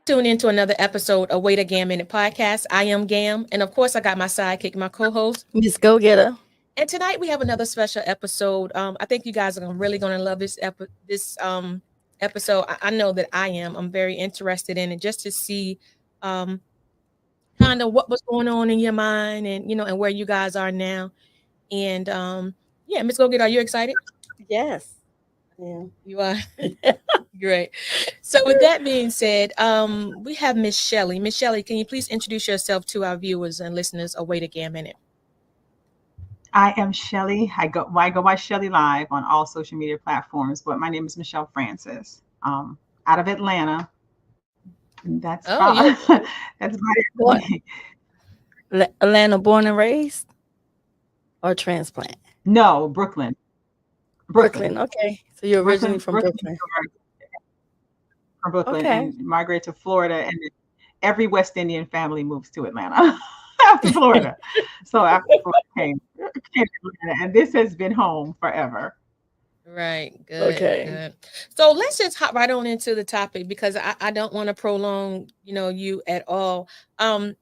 Tune into another episode of Wait a Gam Minute podcast. I am Gam, and of course, I got my sidekick, my co-host. Miss Gogetta. And tonight we have another special episode. I think you guys are really going to love this episode. I know that I am. I'm very interested in it, just to see um, kind of what was going on in your mind, and and where you guys are now. And yeah, Miss Go Get, are you excited? Yes. Yeah. You are. Great. So with that being said, we have Miss Shelly. Miss Shelly, can you please introduce yourself to our viewers and listeners of Wait a Gam Minute? I am Shelly. I go by Shelly Live on all social media platforms, but my name is Michelle Francis. Out of Atlanta. And that's Oh, about you that's about Born, it. Atlanta, born and raised, or transplant? No, Brooklyn. Brooklyn. Brooklyn. Okay. So you're originally Brooklyn, from Brooklyn, Brooklyn. from Brooklyn, Okay. and migrated to Florida, and every West Indian family moves to Atlanta after Florida. So after Florida came to Atlanta, and this has been home forever. right. Good, Okay. good. So let's just hop right on into the topic because I don't want to prolong, you at all. Um,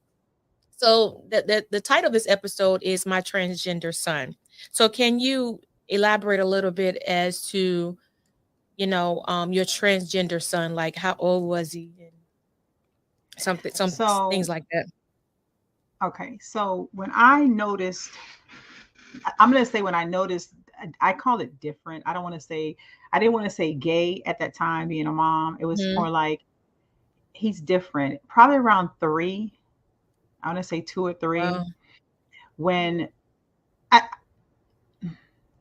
so the title of this episode is My Transgender Son. So can you elaborate a little bit as to, your transgender son, like how old was he and some things So like that. okay, so when I noticed, I'm gonna say when I noticed, I call it different. I didn't want to say gay at that time, being a mom. It was Mhm. more like he's different. Probably around 3. I want to say 2 or 3. Wow. When I,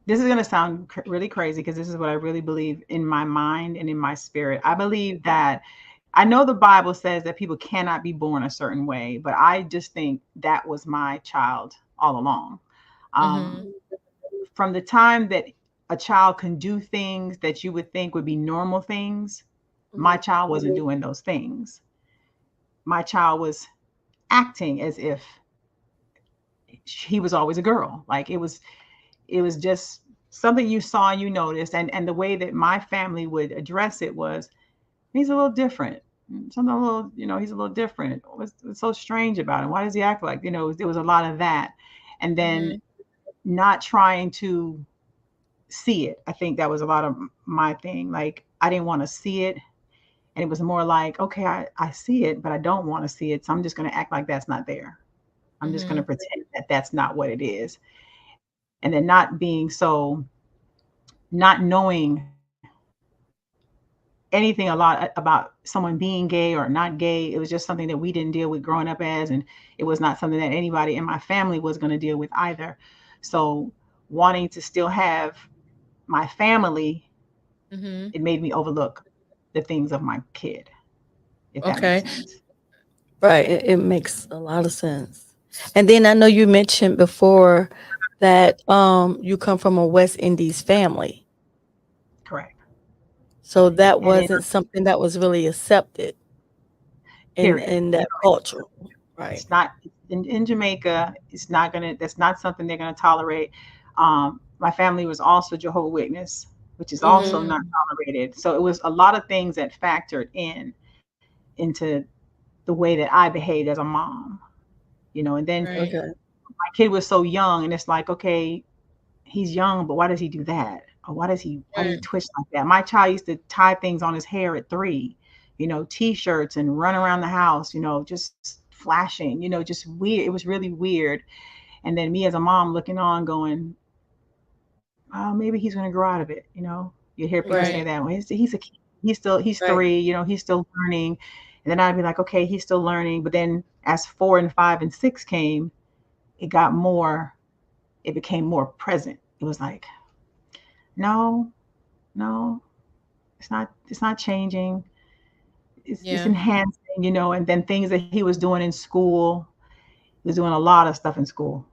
this is gonna sound really crazy because this is what I really believe in my mind and in my spirit. I believe that I know the Bible says that people cannot be born a certain way, but I just think that was my child all along. Um, Mhm. from the time that a child can do things that you would think would be normal things, my Mhm. child wasn't doing those things. My child was acting as if he was always a girl. Like it was just something you saw and you noticed, and the way that my family would address it was he's a little different. Something a little, he's a little different. What's so strange about him? Why does he act like, there was a lot of that. And then Mhm. not trying to see it. I think that was a lot of my thing. Like I didn't want to see it. And it was more like, okay, I see it, but I don't want to see it. So I'm just going to act like that's not there. I'm just going to Mhm. pretend that that's not what it is. And then not being so, not knowing anything a lot about someone being gay or not gay. It was just something that we didn't deal with growing up as, and it was not something that anybody in my family was going to deal with either. So wanting to still have my family, Mhm. it made me overlook the things of my kid, if that makes Okay. sense. Right. It makes a lot of sense. And then I know you mentioned before that you come from a West Indies family. Correct. So that And it, wasn't something that was really accepted period. in that culture. Right. It's not in Jamaica. It's not gonna. That's not something they're gonna tolerate. My family was also Jehovah Witness, which is also Mhm. not Mm. tolerated. So it was a lot of things that factored into the way that I behaved as a mom. And then Right. Okay. my kid was so young, and it's like, okay, he's young, but why does he do that? Or why does he Right. twitch like that? My child used to tie things on his hair at 3, t-shirts, and run around the house, just flashing, just weird. It was really weird. And then me as a mom looking on going, oh, maybe he's going to grow out of it. You hear people say Right. that. Well, he's a kid. He's Right. 3, he's still learning. And then I'd be like, okay, he's still learning. But then as 4 and 5 and 6 came, it got more, it became more present. It was like, no, no, it's not changing. It's Yeah. enhancing, and then things that he was doing in school. He was doing a lot of stuff in school.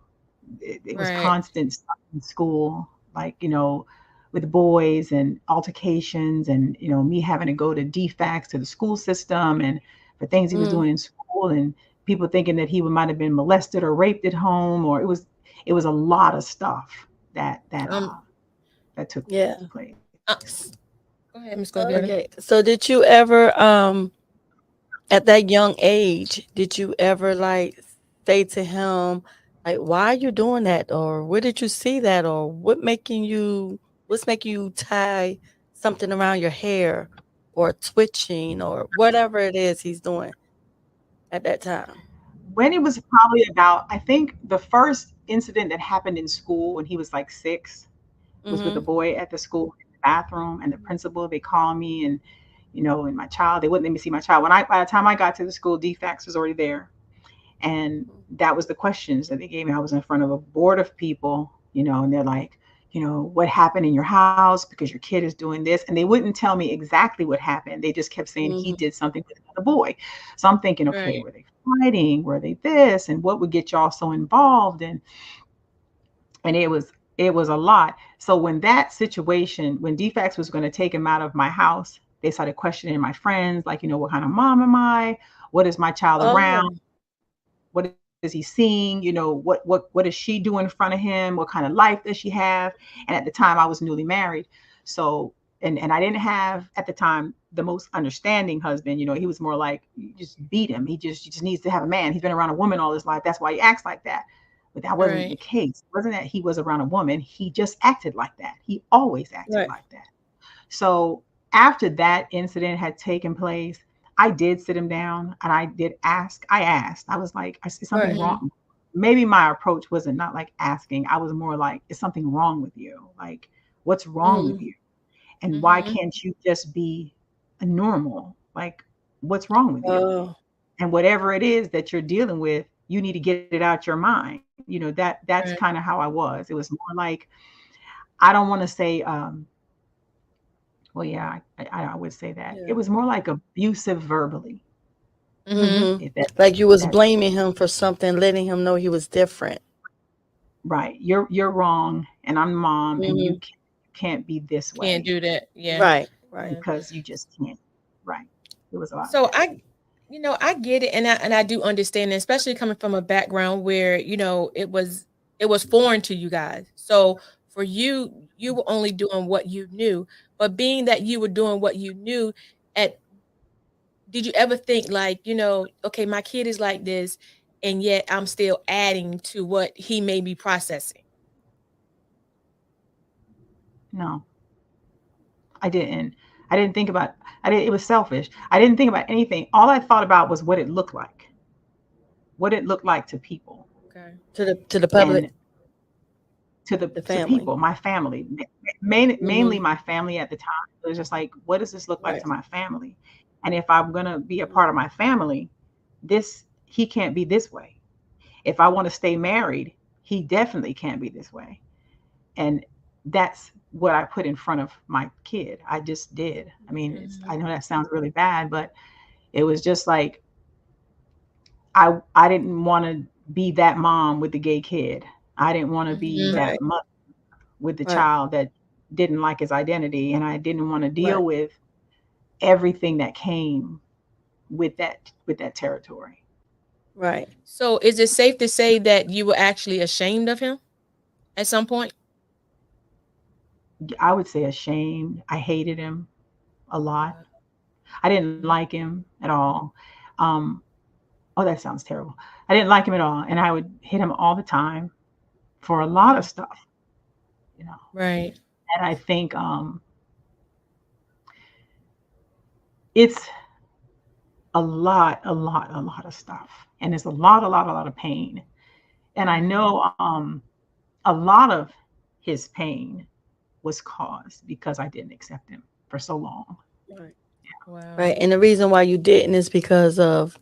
It was Right. constant stuff in school, like, with boys and altercations, and me having to go to DFACS to the school system, and for things he was Mm. doing in school, and people thinking that he might have been molested or raped at home, or it was a lot of stuff Um. that took Yeah. place. Uh, Go ahead, Miss Go Get. Okay. So did you ever At that young age, did you ever like say to him, like, why are you doing that? Or where did you see that? Or what's making you tie something around your hair or twitching or whatever it is he's doing at that time? When it was probably about, I think the first incident that happened in school when he was like 6 was with a Mm-hmm. boy at the school in the bathroom, and the principal, they called me, and and my child, they wouldn't let me see my child. By the time I got to the school, DFAX was already there. And that was the questions that they gave me. I was in front of a board of people, and they're like, what happened in your house because your kid is doing this. And they wouldn't tell me exactly what happened. They just kept saying he Mm-hmm. did something with another boy. So I'm thinking, okay, Right. were they fighting? Were they this? And what would get y'all so involved? And it was a lot. So when that situation, when DFAX was going to take him out of my house, they started questioning my friends, like, what kind of mom am I? What is my child around? Oh, What is he seeing? What is she doing in front of him? What kind of life does she have? And at the time I was newly married. So and I didn't have at the time the most understanding husband. He was more like, you just beat him. He just needs to have a man. He's been around a woman all his life. That's why he acts like that. But that wasn't the Right. case. It wasn't that he was around a woman. He just acted like that. He always acted right, like that. So after that incident had taken place, I did sit him down and I did ask. I asked. I was like, is something right. Mm-hmm. wrong? Maybe my approach wasn't not like asking. I was more like, is something wrong with you? Like, what's wrong with Mm-hmm. you? And why Mm-hmm. can't you just be a normal? Like, what's wrong with you? Oh, And whatever it is that you're dealing with, you need to get it out your mind. That's kind of Right. how I was. It was more like, I don't want to say, well, yeah, I would say that it yeah. was more like abusive verbally. Mm-hmm. Mm-hmm. If that Like you was that blaming him for something, letting him know he was different. right, you're wrong, and I'm mom, and you Mm-hmm. can't be this Can't way do that. Yeah. Right, right. Yeah. because you just can't. Right. It was a lot of So that. I get it, and I do understand it, especially coming from a background where it was foreign to you guys. So for you, you were only doing what you knew, but being that you were doing what you knew, at did you ever think like, okay, my kid is like this, and yet I'm still adding to what he may be processing. No, I didn't. I didn't think about. I didn't. It was selfish. I didn't think about anything. All I thought about was what it looked like to people, Okay. To the and public, the to family. people, my family, mainly Mm-hmm. my family at the time. It was just like, what does this look like Right, to my family? And if I'm gonna be a part of my family, this he can't be this way. If I want to stay married, he definitely can't be this way. And that's what I put in front of my kid. I just did. I mean, I Mhm. know that sounds really bad, but it was just like, I didn't want to be that mom with the gay kid. I didn't want to be Mhm. that right, mother with the right, child that didn't like his identity, and I didn't want to right, deal with everything that came with that territory. right. So is it safe to say that you were actually ashamed of him at some point? I would say ashamed. I hated him a lot. Wow. I didn't Mhm. like him at all. Um, oh, that sounds terrible. I didn't like him at all, and I would hit him all the time for a lot of Mhm. stuff, you know. Right. And I think it's a lot of stuff, and it's a lot of pain. And I Mhm. know a lot of his pain was caused because I didn't accept him for so long. Right. Wow. Right. And the reason why you didn't is because of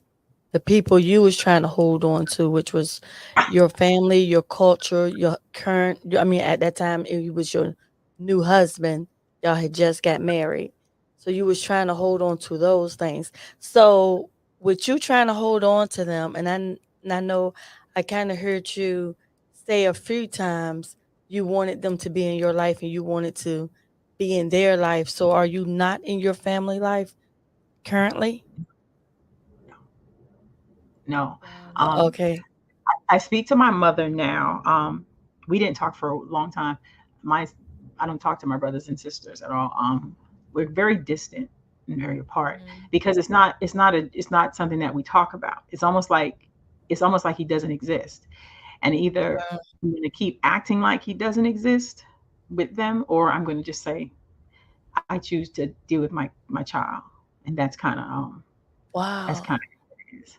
the people you was trying to hold on to, which was your family, your culture, your current. I mean, at that time, it was your new husband. Y'all had just got married, so you was trying to hold on to those things. So, with you trying to hold on to them, and I know I kind of heard you say a few times you wanted them to be in your life and you wanted to be in their life. So, are you not in your family life currently? No. Wow. Um, Okay. I speak to my mother now. We didn't talk for a long time. My I don't talk to my brothers and sisters at all. We're very distant. and very apart, Mhm. because it's not something that we talk about. It's almost like he doesn't exist. And either Wow. I'm going to keep acting like he doesn't exist with them, or I'm going to just say I choose to deal with my child. And that's Wow. kind of what it is.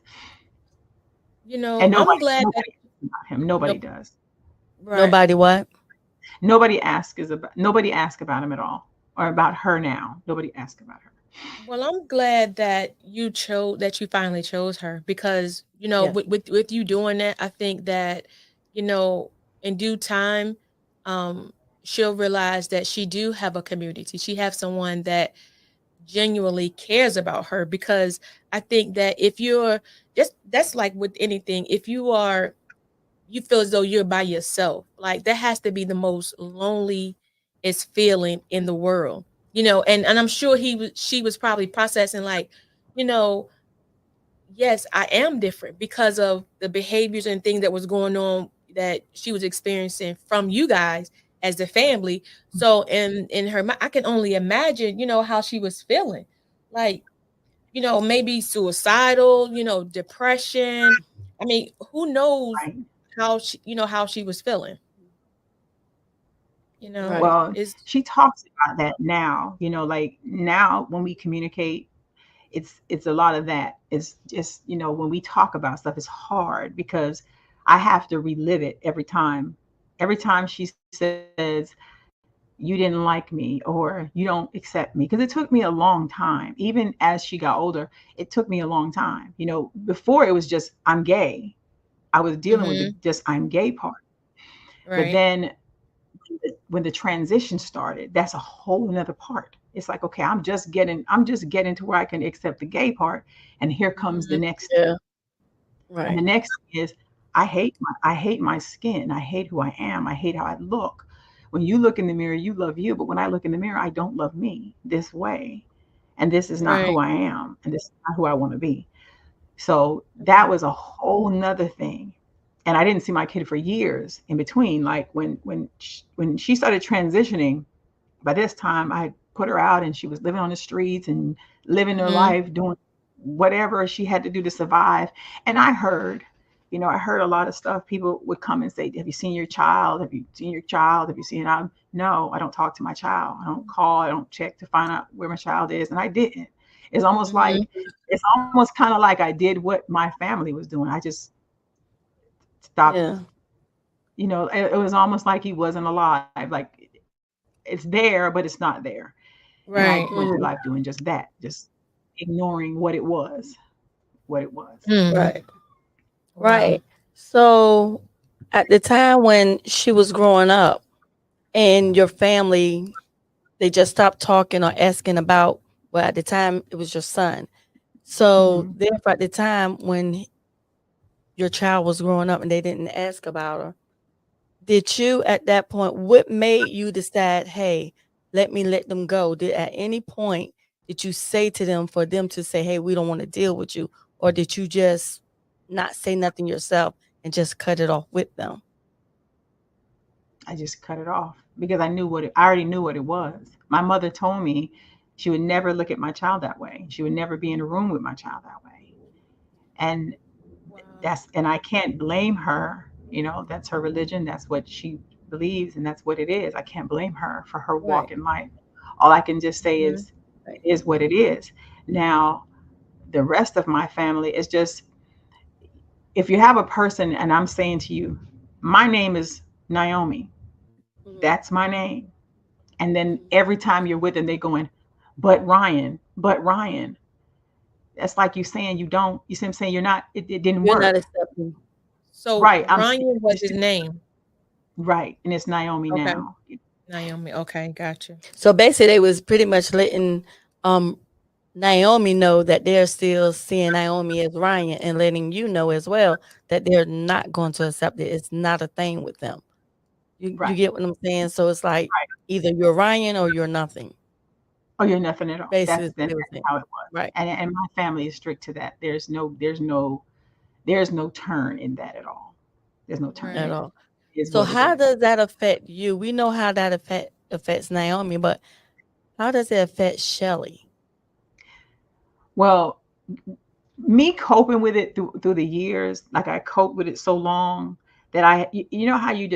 And I'm glad that nobody cares about him. Nobody nope. does. Right. Nobody what? Nobody asks about him at all, or about her now. Nobody asks about her. Well, I'm glad that you finally chose her because, Yes. with you doing that, I think that, you know, in due time, um, she'll realize that she do have a community. She have someone that genuinely cares about her because I think that if you're just that's like with anything, if you feel as though you're by yourself, like that has to be the most lonely feeling in the world. And I'm sure she was probably processing like, you know, yes, I am different because of the behaviors and things that was going on that she was experiencing from you guys as the family. So in her I can only imagine, how she was feeling. Like, maybe suicidal, depression. I mean, who knows Right. how she was feeling, Right. Well, is she talks about that now. Like now when we communicate, it's a lot of that. It's just, when we talk about stuff, it's hard because I have to relive it every time. Every time she says, you didn't like me or you don't accept me. Because it took me a long time. Even as she got older, it took me a long time. Before it was just, I'm gay. I was dealing with the mhm, just I'm gay part. But right. then when the transition started, that's a whole nother part. It's like, okay, I'm just getting to where I can accept the gay part. And here comes the Mhm, next thing. Yeah. And the Right. next thing is I hate my skin. I hate who I am. I hate how I look. When you look in the mirror, you love you. But when I look in the mirror, I don't love me this way. And this is not right. who I am. And this is not who I want to be. So that Mhm, was a whole nother thing. And I didn't see my kid for years in between. Like when she started transitioning, by this time I put her out and she was living on the streets and living her mhm, life, doing whatever she had to do to survive. And I heard a lot of stuff. People would come and say, have you seen your child? Have you seen your child? Have you seen it? No, I don't talk to my child. I don't call. I don't check to find out where my child is. And I didn't. It's almost mhm, like, it's almost kind of like I did what my family was doing. I just stopped. Yeah. It was almost like he wasn't alive. Like it's there, but it's not there. And I went right. through life Mhm. doing just that, just ignoring what it was. Mhm, Right. wow. Right. So at the time when she was growing up and your family, they just stopped talking or asking about, well, at the time it was your son. So Hmm. therefore at the time when your child was growing up and they didn't ask about her, did you at that point, what made you decide, hey, let them go? Did at any point did you say to them for them to say, hey, we don't want to deal with you? Or did you just not say nothing yourself and just cut it off with them? I just cut it off because I already knew what it was. My mother told me she would never look at my child that way. She would never be in a room with my child that way. And Wow. and I can't blame her. That's her religion. That's what she believes, and that's what it is. I can't blame her for her Right. walk in life. All I can just say Mhm, is, it is what it is. Now, the rest of my family is just, if you have a person, and I'm saying to you, my name is Naomi. Mhm. That's my name. And then Mhm. every time you're with them, they going, but Ryan. That's like you saying you don't. You see what I'm saying? You're not. It didn't You're not work. accepting. so Right. I'm saying Ryan was it's his just name. right, and it's Naomi Okay. now. Naomi, okay, gotcha. So basically they was pretty much letting um Naomi know that they're still seeing Naomi as Ryan and letting you know as well that they're not going to accept it. It's not a thing with them. You Right. get what I'm saying? So it's like Right. either you're Ryan or you're nothing. Oh, you're nothing at all. Basically, That's is what that's they were saying. how it was. Right. And my family is strict to that. There's no turn in that at all. There's no turn in At Right. it. all. It is So what it how is. does that affect you? We know how that affects Naomi, but how does it affect Shelly? Well, me coping with it through the years, like I coped with it so long that you know how you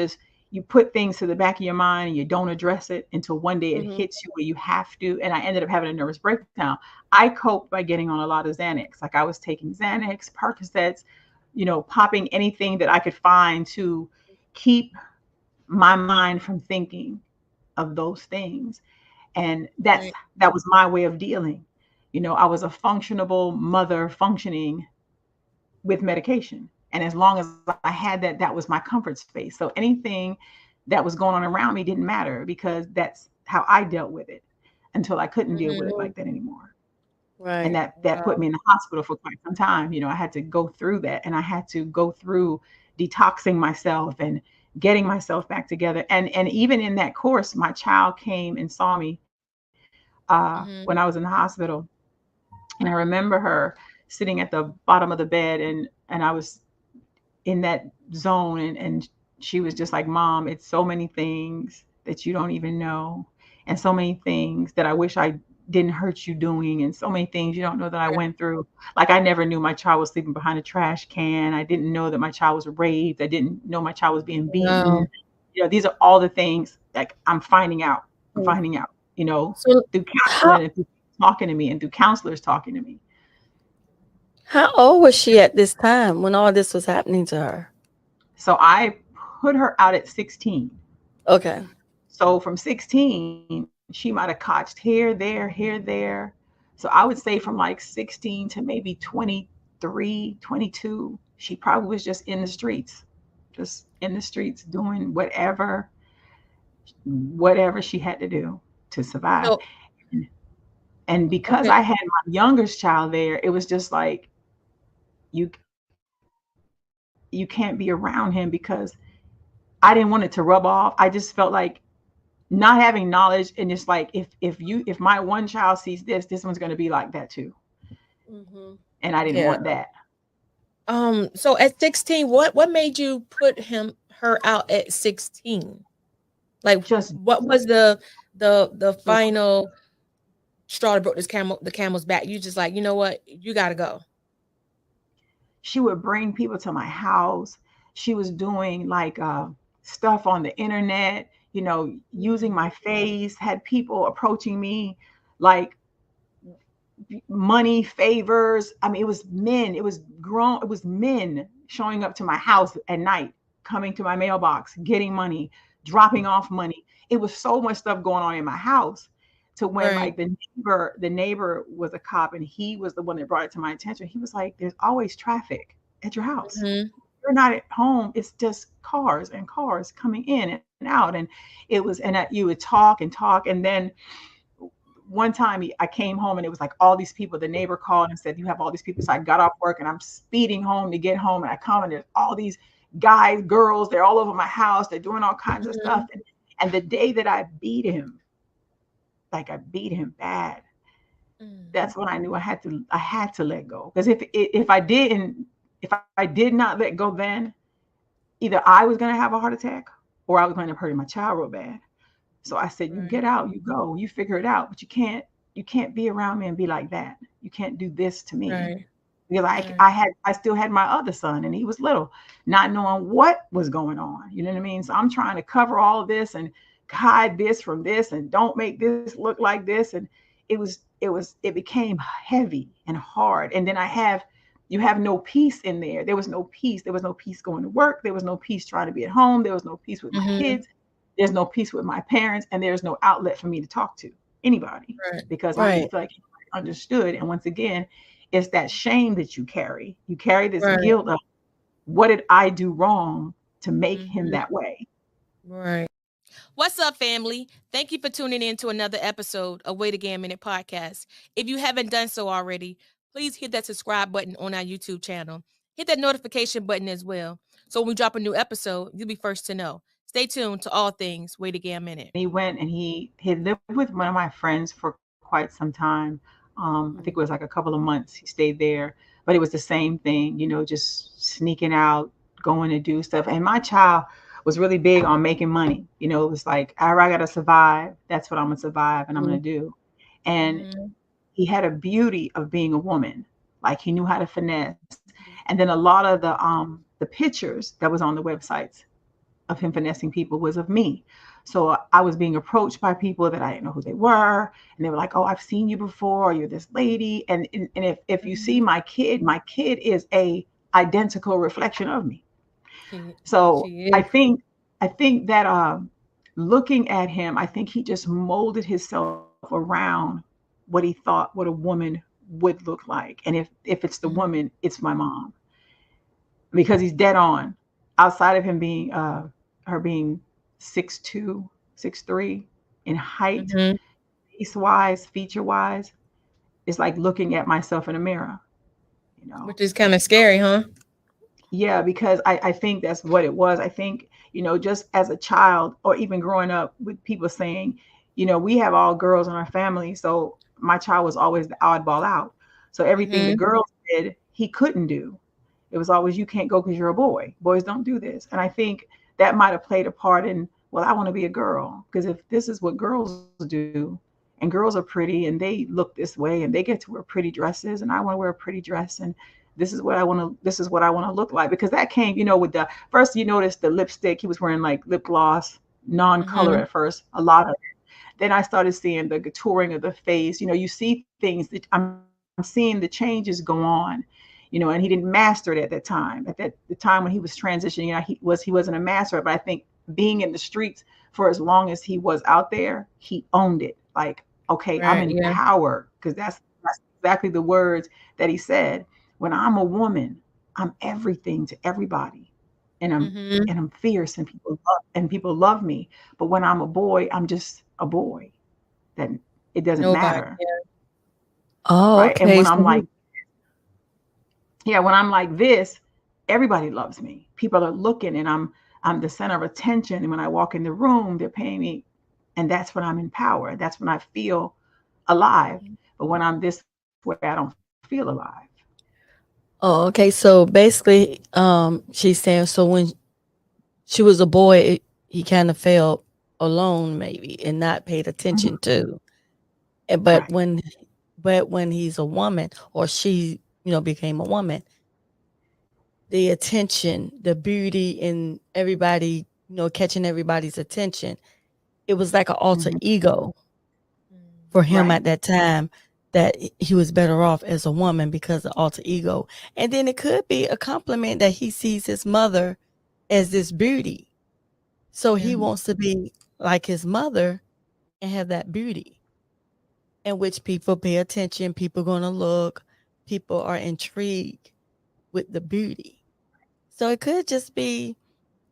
put things to the back of your mind and you don't address it until one day it Mhm. hits you where you have to. And I ended up having a nervous breakdown. I coped by getting on a lot of Xanax. Like I was taking Xanax, Percocets, popping anything that I could find to keep my mind from thinking of those things. And Right. that was my way of dealing. I was a functionable mother functioning with medication. And as long as I had that, that was my comfort space. So anything that was going on around me didn't matter because that's how I dealt with it until I couldn't deal with it Mhm. like that anymore. And Right. that put Wow. me in the hospital for quite some time. I had to go through that, and I had to go through detoxing myself and getting myself back together. And even in that course, my child came and saw me when I was Mhm. in the hospital. And I remember her sitting at the bottom of the bed, and I was in that zone, and she was just like, Mom, it's so many things that you don't even know, and so many things that I wish I didn't hurt you doing, and so many things you don't know that I Right. went through. Like I never knew my child was sleeping behind a trash can. I didn't know that my child was raped. I didn't know my child was being Wow. beaten. These are all the things like I'm finding out. I'm Mm. finding out, So through How counseling and through talking to me and through counselors talking to me. how old was she at this time when all this was happening to her? So I put her out at 16. Okay. So from 16, she might have cotched here, there, here, there. So I would say from like 16 to maybe 23, 22, she probably was just in the streets doing whatever she had to do to survive. so And, and because okay. I had my youngest child there, it was just like you you can't be around him because I didn't want it to rub off. I just felt like not having knowledge, and it's like if my one child sees this one's going to be like that too, Mhm. and I didn't Yeah. want that. So at 16, what made you put her out at 16? Like Just what was the final straw that broke the camel's back? You just like, you know what? You gotta go. she would bring people to my house. She was doing like stuff on the internet, using Mm. my face, had people approaching me like money favors. I mean, it was men, it was grown, it was men showing up to my house at night, coming to my mailbox, getting money, dropping off money. It was so much stuff going on in my house to when Right. like the neighbor was a cop, and he was the one that brought it to my attention. He was like, there's always traffic at your house. Mhm. You're not at home. It's just cars and cars coming in and out. And it was, and you would talk. And then one time I came home and it was like all these people. The neighbor called and said, "You have all these people." So I got off work and I'm speeding home to get home. And I come and there's all these guys, girls, they're all over my house. They're doing all kinds of stuff. Mhm. And the day that I beat him, like I beat him bad, Mm. that's when I knew I had to let go. Because if I did not let go then, either I was going to have a heart attack or I was going to hurt my child real bad. So I said, you Right. get out, you go, you figure it out, but you can't be around me and be like that. You can't do this to me. Right. Because Right. I still had my other son and he was little, not knowing what was going on. You know what I mean? So I'm trying to cover all of this and hide this from this and don't make this look like this. And it became heavy and hard. And then you have no peace in there. There was no peace. There was no peace going to work. There was no peace trying to be at home. There was no peace with my Mhm. kids. There's no peace with my parents, and there's no outlet for me to talk to anybody Right. because I didn't Right. feel like anybody understood. And once again, it's that shame that you carry. You carry this Right. guilt of what did I do wrong to make him Mhm. that way? Right. What's up, family? Thank you for tuning in to another episode of Wait a Gam Minute podcast. If you haven't done so already, please hit that subscribe button on our YouTube channel. Hit that notification button as well. So when we drop a new episode, you'll be first to know. Stay tuned to all things Wait a Gam Minute. He went and he lived with one of my friends for quite some time. I think it was like a couple of months he stayed there, but it was the same thing, just sneaking out, going to do stuff. And my child was really big on making money. It was like, I gotta survive. That's what I'm gonna survive and I'm gonna Mhm. do. And Mhm. he had a beauty of being a woman. Like he knew how to finesse. And then a lot of the pictures that was on the websites of him finessing people was of me. So I was being approached by people that I didn't know who they were, and they were like, "Oh, I've seen you before. You're this lady." And if you see my kid is a identical reflection of me. She, So she I is. think I think that looking at him, I think he just molded himself around what he thought what a woman would look like. And if it's the Mhm. woman, it's my mom, because he's dead on. Outside of him being her being 6'2", 6'3" in height, Mhm. face wise, feature wise, it's like looking at myself in a mirror, you know. Which is kind of scary, huh? Yeah, because I think that's what it was. I think, just as a child or even growing up with people saying, we have all girls in our family. So my child was always the oddball out. So everything the Mhm. girls did, he couldn't do. It was always, you can't go because you're a boy. Boys don't do this. And I think that might have played a part in, well, I want to be a girl. Because if this is what girls do, and girls are pretty and they look this way and they get to wear pretty dresses and I want to wear a pretty dress, and this is what I want to look like. Because that came, with the first, you notice the lipstick, he was wearing like lip gloss, non-color Mhm. at first, a lot of it. Then I started seeing the contouring of the face. You see things that I'm seeing the changes go on, and he didn't master it at that time. At the time when he was transitioning, he wasn't a master, but I think being in the streets for as long as he was out there, he owned it. Like, okay, I'm Right. in Yeah. power, because that's exactly the words that he said. When I'm a woman, I'm everything to everybody, and I'm Mhm. and I'm fierce, and people love me. But when I'm a boy, I'm just a boy. That it doesn't Nobody. matter, Yeah. Oh, right? And okay. when So I'm like, yeah, when I'm like this, everybody loves me. People are looking, and I'm the center of attention. And when I walk in the room, they're paying me, and that's when I'm in power. That's when I feel alive. But when I'm this way, I don't feel alive. oh, okay. So basically, she's saying so when she was a boy, he kind of felt alone, maybe, and not paid Mhm. attention to. And Right. but when he's a woman, or she, became a woman, the attention, the beauty, and everybody, catching everybody's attention, it was like an alter Hmm. ego for Mhm. him Right. at that time, that he was better off as a woman because of alter ego. And then it could be a compliment that he sees his mother as this beauty. So Yeah. he wants to be like his mother and have that beauty, in which people pay attention, people going to look, people are intrigued with the beauty. So it could just be,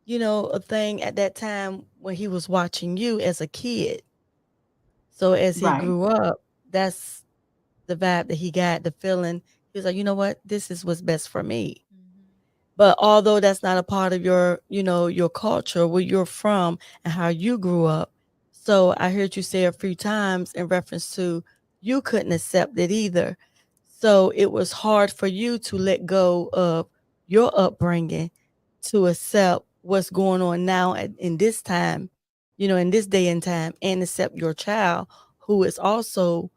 a thing at that time when he was watching you as a kid. So as he Right. grew up, that's the vibe that he got, the feeling. He was like, you know what? This is what's best for me. Mhm. But although that's not a part of your, your culture, where you're from and how you grew up. So I heard you say a few times in reference to you couldn't accept it either. So it was hard for you to let go of your upbringing to accept what's going on now in this time, in this day and time, and accept your child who is also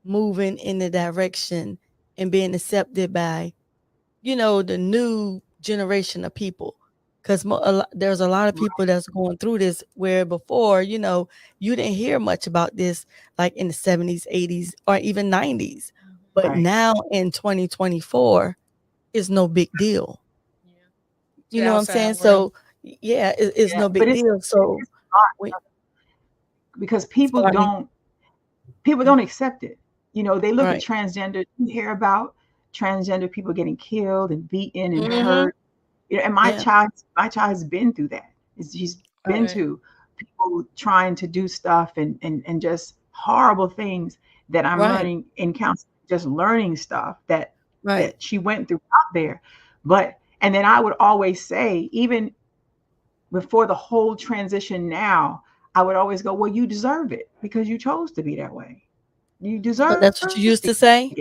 moving in the direction and being accepted by, the new generation of people. Because there's a lot of people that's going through this, where before, you didn't hear much about this, like in the 70s, 80s, or even 90s. Mhm. But Right. now in 2024, it's no big deal. Yeah. To You the know what I'm outside saying? world. So, yeah, it's Yeah. no But big deal. So, it's not, when, because sorry, people don't accept it. They look at right. transgender. You hear about transgender people getting killed and beaten and Hmm. hurt. And Yeah, my child has been through that. She's been right, Right. to people trying to do stuff, and just horrible things that I'm right, learning in counseling. Just learning stuff right. that she went through out there. And then I would always say, even before the whole transition now, I would always go, well, you deserve it because you chose to be that way. You Mhm. Oh, deserve that's it. what you used to say? And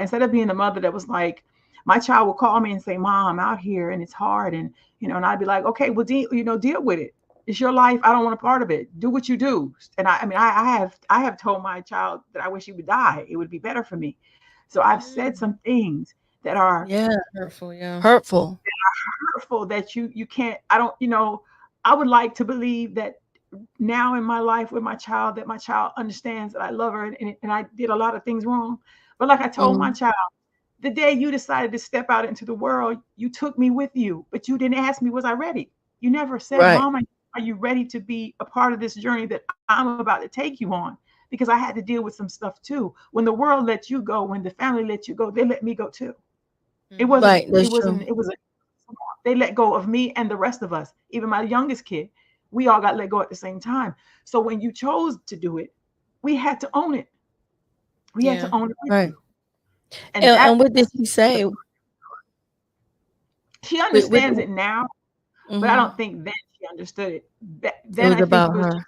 instead of being the mother that was like, my child would call me and say, Mom, I'm out here and it's hard. And I'd be like, okay, well, deal with it. It's your life. I don't want a part of it. Do what you do. And I mean, I have told my child that I wish he would die. It would be better for me. So I've said some things that are Yeah. Hurtful, yeah. Hurtful. hurtful that you can't, I don't, I would like to believe that now in my life with my child, that my child understands that I love her, and I did a lot of things wrong. But like I told my Mhm. child, the day you decided to step out into the world, you took me with you, but you didn't ask me, was I ready? You never said, Right. Mom, are you ready to be a part of this journey that I'm about to take you on? Because I had to deal with some stuff too. When the world let you go, when the family let you go, they let me go too. It wasn't, Right. That's it wasn't, true. it was a, they let go of me and the rest of us, even my youngest kid. We all got let go at the same time. So when you chose to do it, we had to own it. We had to Yeah. own it with Right. you. And that, And what did she say? she With understands it now, but I don't mhm. think then she understood it. It Then was I think it about was just her.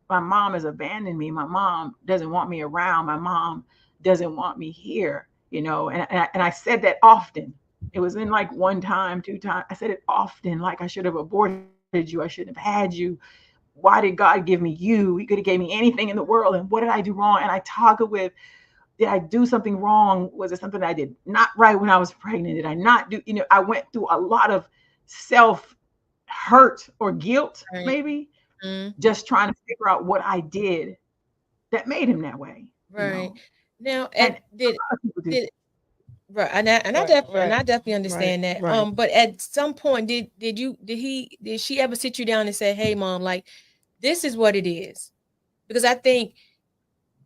my mom has abandoned me. My mom doesn't want me around. My mom doesn't want me here, and I said that often. It was in like one time, two times. I said it often, like I should have aborted you. I shouldn't have had you. Why did God give me you? He could have gave me anything in the world. And what did I do wrong? And I toggle with, did I do something wrong? Was it something I did not right when I was pregnant? Did I not do, I went through a lot of self hurt or guilt, Right. maybe, Mhm. just trying to figure out what I did that made him that way. Right. Now, And at did a lot of people do. did right, Right. and Right. I definitely Right. understand that. Right. But at some point, did she ever sit you down and say, "Hey, mom, like this is what it is"? Because I think,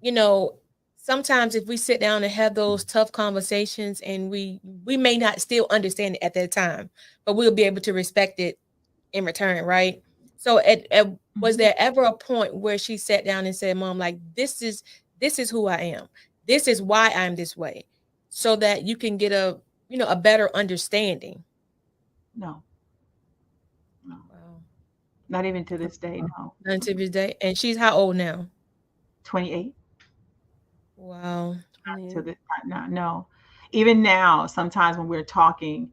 you know, sometimes if we sit down and have those tough conversations, and we may not still understand it at that time, but we'll be able to respect it in return, right? So, was Mhm. there ever a point where she sat down and said, "Mom, like this is who I am. This is why I'm this way," so that you can get a better understanding. No, no, Wow. not even to this day. No. Until Mm-mm. this day, and she's how old now? 28 Wow. to 28. the not, no. Even now, sometimes when we're talking,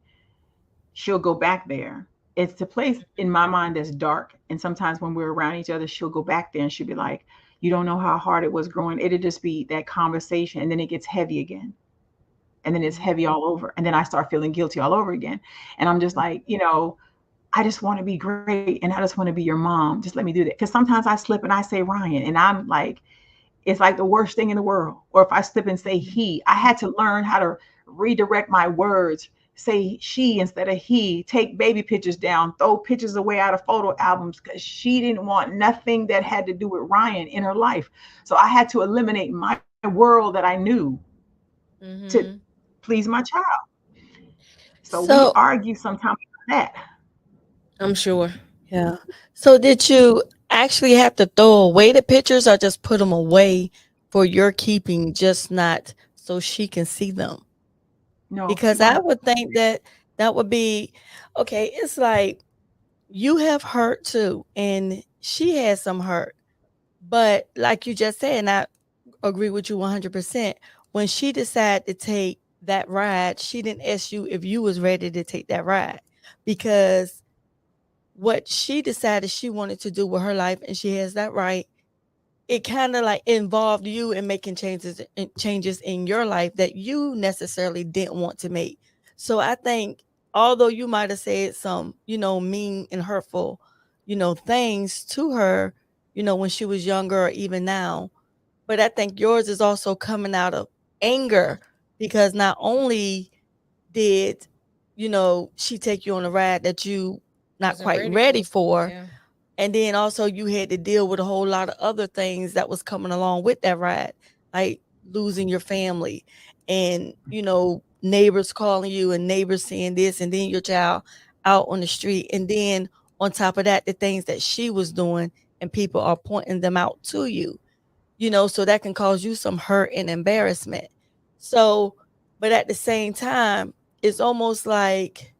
she'll go back there. It's the place in my mind that's dark. And sometimes when we're around each other, she'll go back there and she'll be like, you don't know how hard it was growing. It'll just be that conversation. And then it gets heavy again. And then it's Mhm. heavy all over. And then I start feeling guilty all over again. And I'm just like, I just want to be great. And I just want to be your mom. Just let me do that. Because sometimes I slip and I say Ryan. And I'm like, it's like the worst thing in the world. Or if I slip and say he, I had to learn how to redirect my words, say she instead of he, take baby pictures down, throw pictures away out of photo albums because she didn't want nothing that had to do with Ryan in her life. So I had to eliminate my world that I knew to Mhm. please my child. So we So argue sometimes about that. I'm sure. yeah. So did you actually have to throw away the pictures or just put them away for your keeping, just not so she can see them? No, she Because I wanted, would think that that would be okay. It's like you have hurt too, and she has some hurt. But like you just said, and I agree with you 100%. When she decided to take that ride, she didn't ask you if you was ready to take that ride because what she decided she wanted to do with her life, and she has that right. It kind of like involved you in making changes in your life that you necessarily didn't want to make. So I think although you might have said some, mean and hurtful, things to her, when she was younger or even now, but I think yours is also coming out of anger because not only did, she take you on a ride that you not Wasn't quite ready ready for. for, Yeah. and then also you had to deal with a whole lot of other things that was coming along with that ride, like losing your family and, neighbors calling you and neighbors saying this, and then your child out on the street. And then on top of that, the things that she was doing and people are pointing them out to you, so that can cause you some hurt and embarrassment. So, but at the same time, it's almost like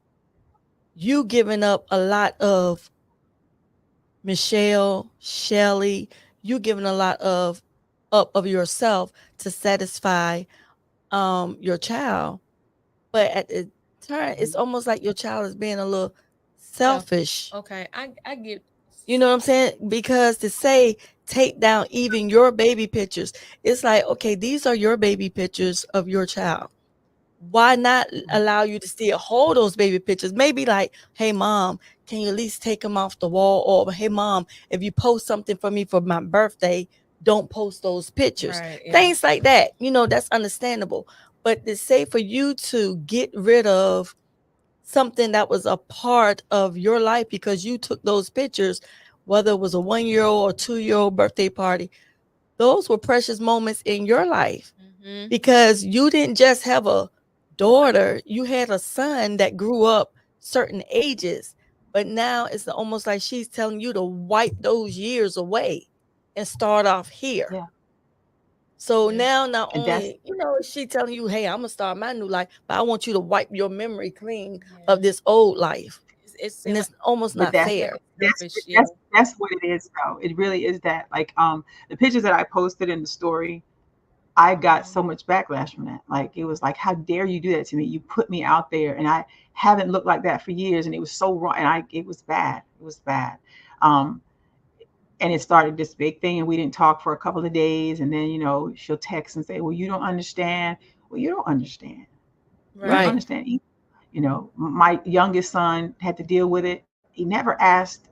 you giving up a lot of Michelle, Shelly, you giving a lot of up of yourself to satisfy your child. But at the turn, it's almost like your child is being a little selfish. Okay, I get. You know what I'm saying? Because to say take down even your baby pictures, it's like, okay, these are your baby pictures of your child. Why not allow you to still hold those baby pictures? Maybe like, hey mom, can you at least take them off the wall? Or hey mom, if you post something for me for my birthday, don't post those pictures. Right. Yeah. Things like that. That's understandable. But to say for you to get rid of something that was a part of your life because you took those pictures, whether it was a 1 year old or 2 year old birthday party, those were precious moments in your life Mm-hmm. because you didn't just have a daughter, you had a son that grew up certain ages. But now it's almost like she's telling you to wipe those years away and start off here. Yeah. So Yeah. now not And that's only, is she telling you, hey, I'm gonna start my new life, but I want you to wipe your memory clean Yeah. of this old life. It's And seem it's almost but not fair. that's selfish. Yeah. that's that's what it is though. It really is that. Like the pictures that I posted in the story, I got Mhm. so much backlash from that. Like it was like, how dare you do that to me? You put me out there and I haven't looked like that for years and it was so wrong and it was bad. It was bad. Um and it started this big thing and we didn't talk for a couple of days and then she'll text and say, well, you don't understand. Well, you don't understand. You don't Right. Right. understand either. My youngest son had to deal with it. He never asked,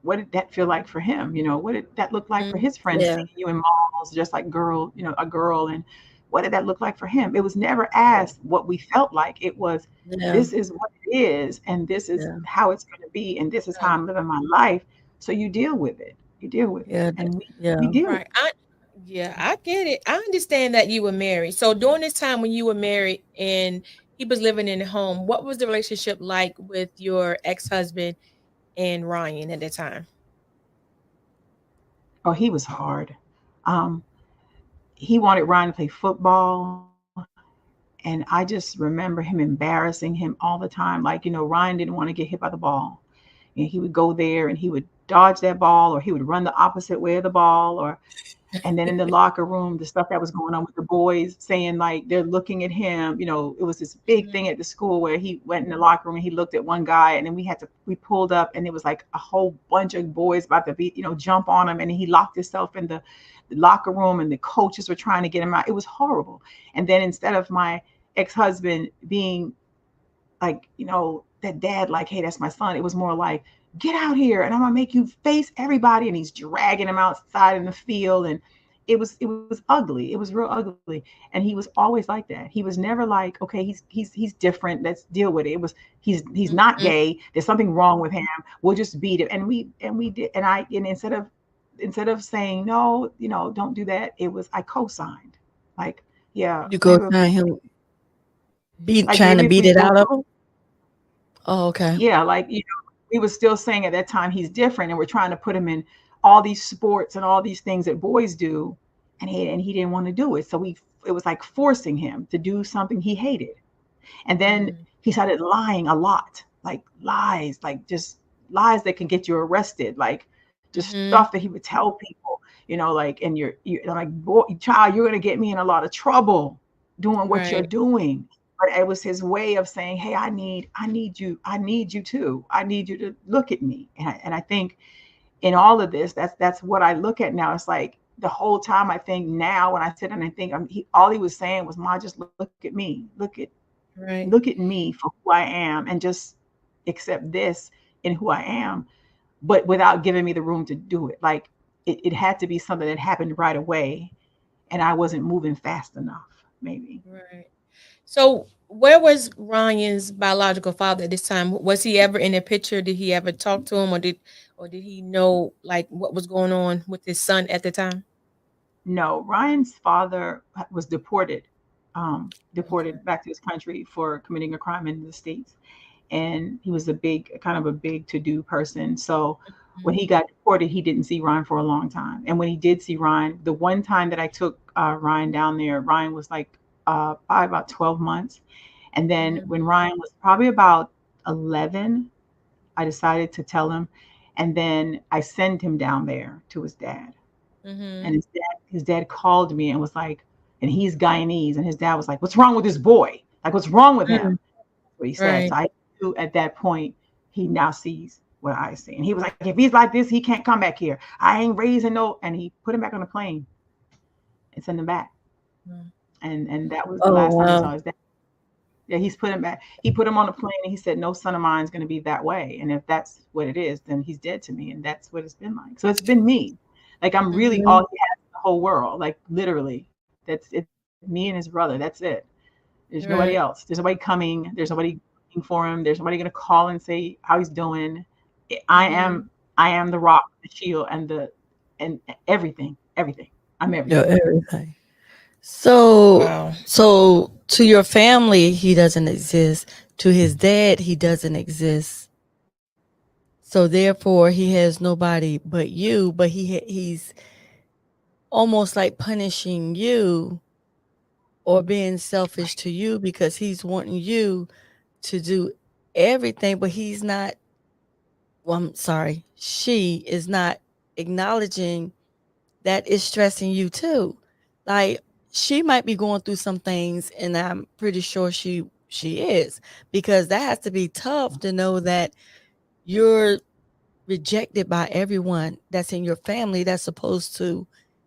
what did that feel like for him? What did that look like for Mm. his friends Yeah. seeing you in malls, just like a girl, and what did that look like for him? It was never asked what we felt like. It was, Yeah. this is what it is, and this is Yeah. how it's going to be, and this is how Right. I'm living my life. So you deal with it. You deal with it, Yeah. and we Yeah. deal with Right. Yeah, I get it. I understand that you were married. So during this time when you were married and he was living in the home, what was the relationship like with your ex-husband and Ryan at the time? it. Oh, he was hard. Um, he wanted Ryan to play football. And I just remember him embarrassing him all the time. Like, Ryan didn't want to get hit by the ball. And he would go there and he would dodge that ball or he would run the opposite way of the ball. And then in the locker room, the stuff that was going on with the boys saying like they're looking at him. It was this big Mhm. thing at the school where he went in the locker room and he looked at one guy and then we pulled up and it was like a whole bunch of boys about to be, jump on him and he locked himself in the locker room and the coaches were trying to get him out. It was horrible. And then instead of my ex-husband being like, that dad, like, hey, that's my son. It was more like, get out here and I'm gonna make you face everybody. And he's dragging him outside in the field. And it was ugly. It was real ugly. And he was always like that. He was never like, okay, he's different. Let's deal with it. It was he's not Mhm. gay. There's something wrong with him. We'll just beat him. And we did and instead of saying no, don't do that, it was I co-signed. Like, yeah, You go maybe trying him like trying maybe to if beat we it both out of him. Oh, okay. yeah, like we were still saying at that time he's different, and we're trying to put him in all these sports and all these things that boys do, and he didn't want to do it. So we it was like forcing him to do something he hated, and then Mm. he started lying a lot, like lies, like just lies that can get you arrested, like just stuff Mhm. that he would tell people, like, and you're like, boy, child, you're gonna get me in a lot of trouble doing what you're Right. doing. But it was his way of saying, hey, I need you too. I need you to look at me. And I think in all of this, that's what I look at now. It's like the whole time I think now when I sit and I think all he was saying was, Ma, just look at me. Look Right. at me for who I am and just accept this in who I am, but without giving me the room to do it. Like it had to be something that happened right away and I wasn't moving fast enough, maybe. Right. So where was Ryan's biological father at this time? Was he ever in the picture? Did he ever talk to him or did he know like what was going on with his son at the time? No, Ryan's father was Okay. deported back to his country for committing a crime in the States. And he was a big, kind of a big to do person. So when Mhm. he got deported, he didn't see Ryan for a long time. And when he did see Ryan, the one time that I took Ryan down there, Ryan was like probably about 12 months. And then Mhm. when Ryan was probably about 11, I decided to tell him. And then I sent him down there to his dad. And Mhm. his dad called me and was like, and he's Guyanese, and his dad was like, "What's wrong with this boy? Like, what's wrong with him?" Mm. That's what he said. Right. So I knew at that point he now sees what I see. And he was like, if he's like this, he can't come back here. I ain't raising no. And he put him back on the plane and sent him back. Mm. And that was the Oh last time he saw wow. his dad. Yeah, he's put him back. He put him on the plane and he said, no son of mine is going to be that way. And if that's what it is, then he's dead to me. And that's what it's been like. So it's been me. Like I'm really Mm-hmm. all Mhm. he has in the whole world. Like literally, that's it. Me and his brother. That's it. There's nobody Right. else. There's nobody coming. There's nobody looking for him. There's nobody going to call and say how he's doing. I Mm-hmm. am. I am the rock, the shield, and the and everything. Everything. I'm Your everything. everything. So, Wow. so to your family, he doesn't exist. To his dad, he doesn't exist. So therefore, he has nobody but you. But he's almost like punishing you or being selfish to you because he's wanting you to do everything, but he's not. Well, I'm sorry, she is not acknowledging that is stressing you too. Like she might be going through some things, and I'm pretty sure she is, because that has to be tough to know that you're rejected by everyone that's in your family that's supposed to.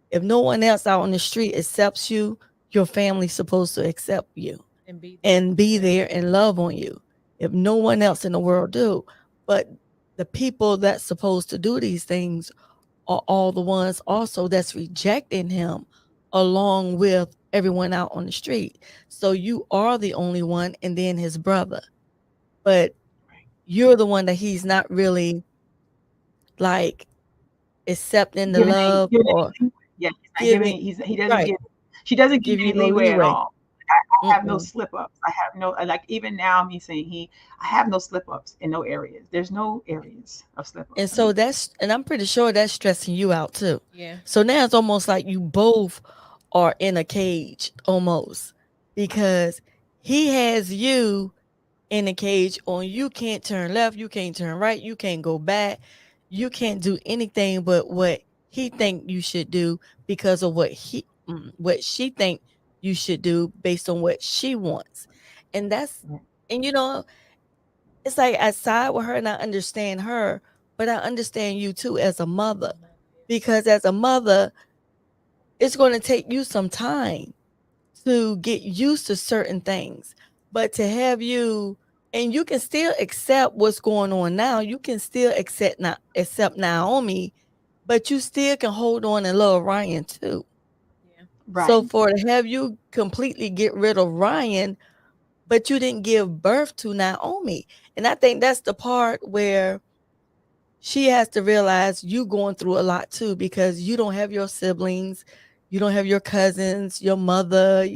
If no one else out on the street accepts you, your family's supposed to accept you And be there. and be Yeah. there and love on you. If no one else in the world do, but the people that's supposed to do these things are all the ones also that's rejecting him along with everyone out on the street. So you are the only one, and then his brother. But you're the one that he's not really like accepting the love Giving or any leeway. Yeah, he's not giving, giving. He doesn't right, give. She doesn't give give you any no leeway at leeway. all. I have no Mm-mm. slip ups. I have no like even now me saying I have no slip ups in no areas. There's no areas of slip ups And for me. so and I'm pretty sure that's stressing you out too. Yeah. So now it's almost like you both are in a cage almost, because he has you in a cage on, you can't turn left, you can't turn right, you can't go back, you can't do anything but what he think you should do because of what she think you should do based on what she wants. And that's, Yeah. and it's like I side with her and I understand her, but I understand you too as a mother, because as a mother, it's going to take you some time to get used to certain things. But to have you, and you can still accept what's going on now, you can still accept Naomi, but you still can hold on and love Ryan too. Yeah. So Right. for to have you completely get rid of Ryan, but you didn't give birth to Naomi. And I think that's the part where she has to realize you going through a lot too, because you don't have your siblings, you don't have your cousins, your mother,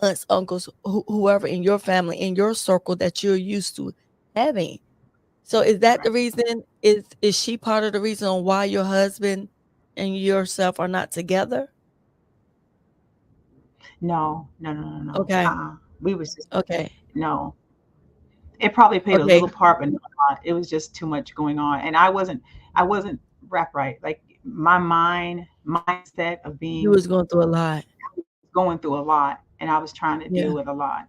aunts, uncles, whoever in your family, in your circle that you're used to having. So is that the Right. reason? Is she part of the reason on why your husband and yourself are not together? No. No. No. No. No. Okay. We was just Okay. no. It probably played a Okay. little part, but not a lot. It was just too much going on, and I wasn't wrapped right. Like my mindset of You being was going through a lot. going through a lot, and I was trying to Yeah. deal with a lot,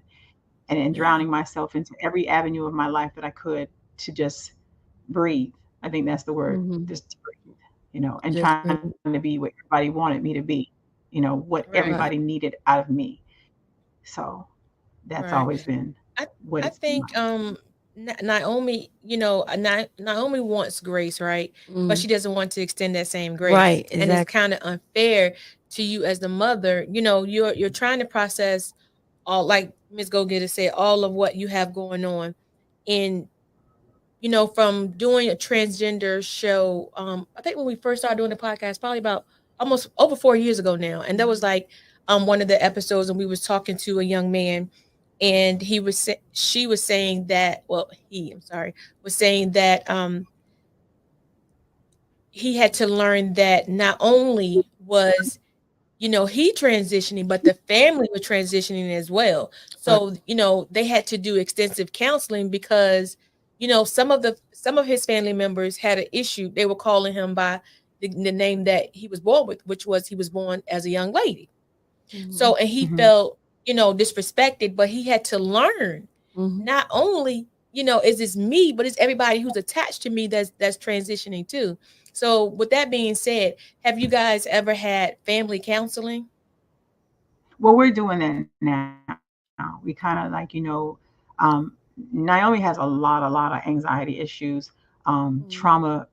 and Yeah. drowning myself into every avenue of my life that I could to just breathe. I think that's the word, Hmm. just to breathe, and Just trying to be what everybody wanted me to be, what everybody Right. right. needed out of me. So that's Right. always been I what I it's been think like. Naomi, Naomi wants grace, right? But she Mm. doesn't want to extend that same grace. Right. And it's Exactly. kind of unfair to you as the mother. You're trying to process all, like Miss Gogetta said, all of what you have going on. And from doing a transgender show, I think when we first started doing the podcast, probably about almost over 4 years ago now. And that was like one of the episodes, and we was talking to a young man, and she was saying that, well, I'm sorry, was saying that he had to learn that not only was he transitioning, but the family was transitioning as well. Right. So they had to do extensive counseling because some of his family members had an issue. They were calling him by the name that he was born with, which was he was born as a young lady. Hmm. So, and he Hmm. felt disrespected, but he had to learn Hmm. not only. is this me, but it's everybody who's attached to me that's transitioning too. So with that being said, have you guys ever had family counseling? Well, we're doing that now. We kind of like, um, Naomi has a lot of anxiety issues, Mm. trauma.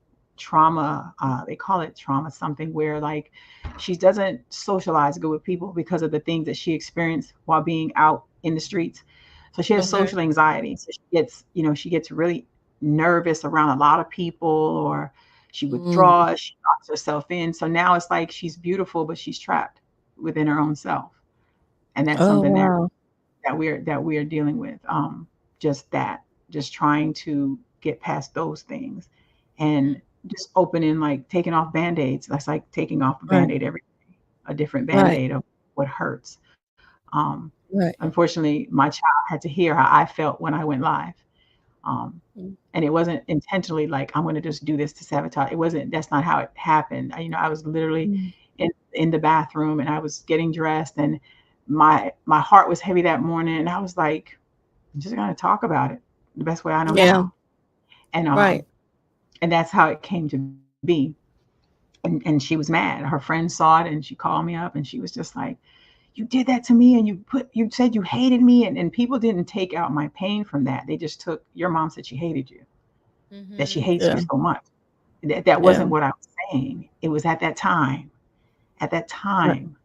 They call it trauma something where like she doesn't socialize good with people because of the things that she experienced while being out in the streets. So she has Okay. social anxiety. So she gets really nervous around a lot of people, or she Mm. withdraws, she locks herself in. So now it's like she's beautiful, but she's trapped within her own self, and that's Oh, something wow. that we are dealing with. Just that, just trying to get past those things, and just opening, like taking off band-aids. That's like taking off a Right. band-aid every day, a different Right. band-aid of what hurts. Right. Unfortunately, my child had to hear how I felt when I went live. Um, Mm. and it wasn't intentionally like I'm going to just do this to sabotage. It wasn't. That's not how it happened. I was literally Mm. in the bathroom, and I was getting dressed, and my heart was heavy that morning, and I was like, I'm just going to talk about it the best way I know Yeah. how. And Right. that's how it came to be. And she was mad. Her friend saw it, and she called me up, and she was just like, you did that to me, and you said you hated me, and people didn't take out my pain from that. They just took, your mom said she hated you, that she Mm-hmm. hates you Yeah. so much. That Yeah. wasn't what I was saying. It was at that time. At that Right. time,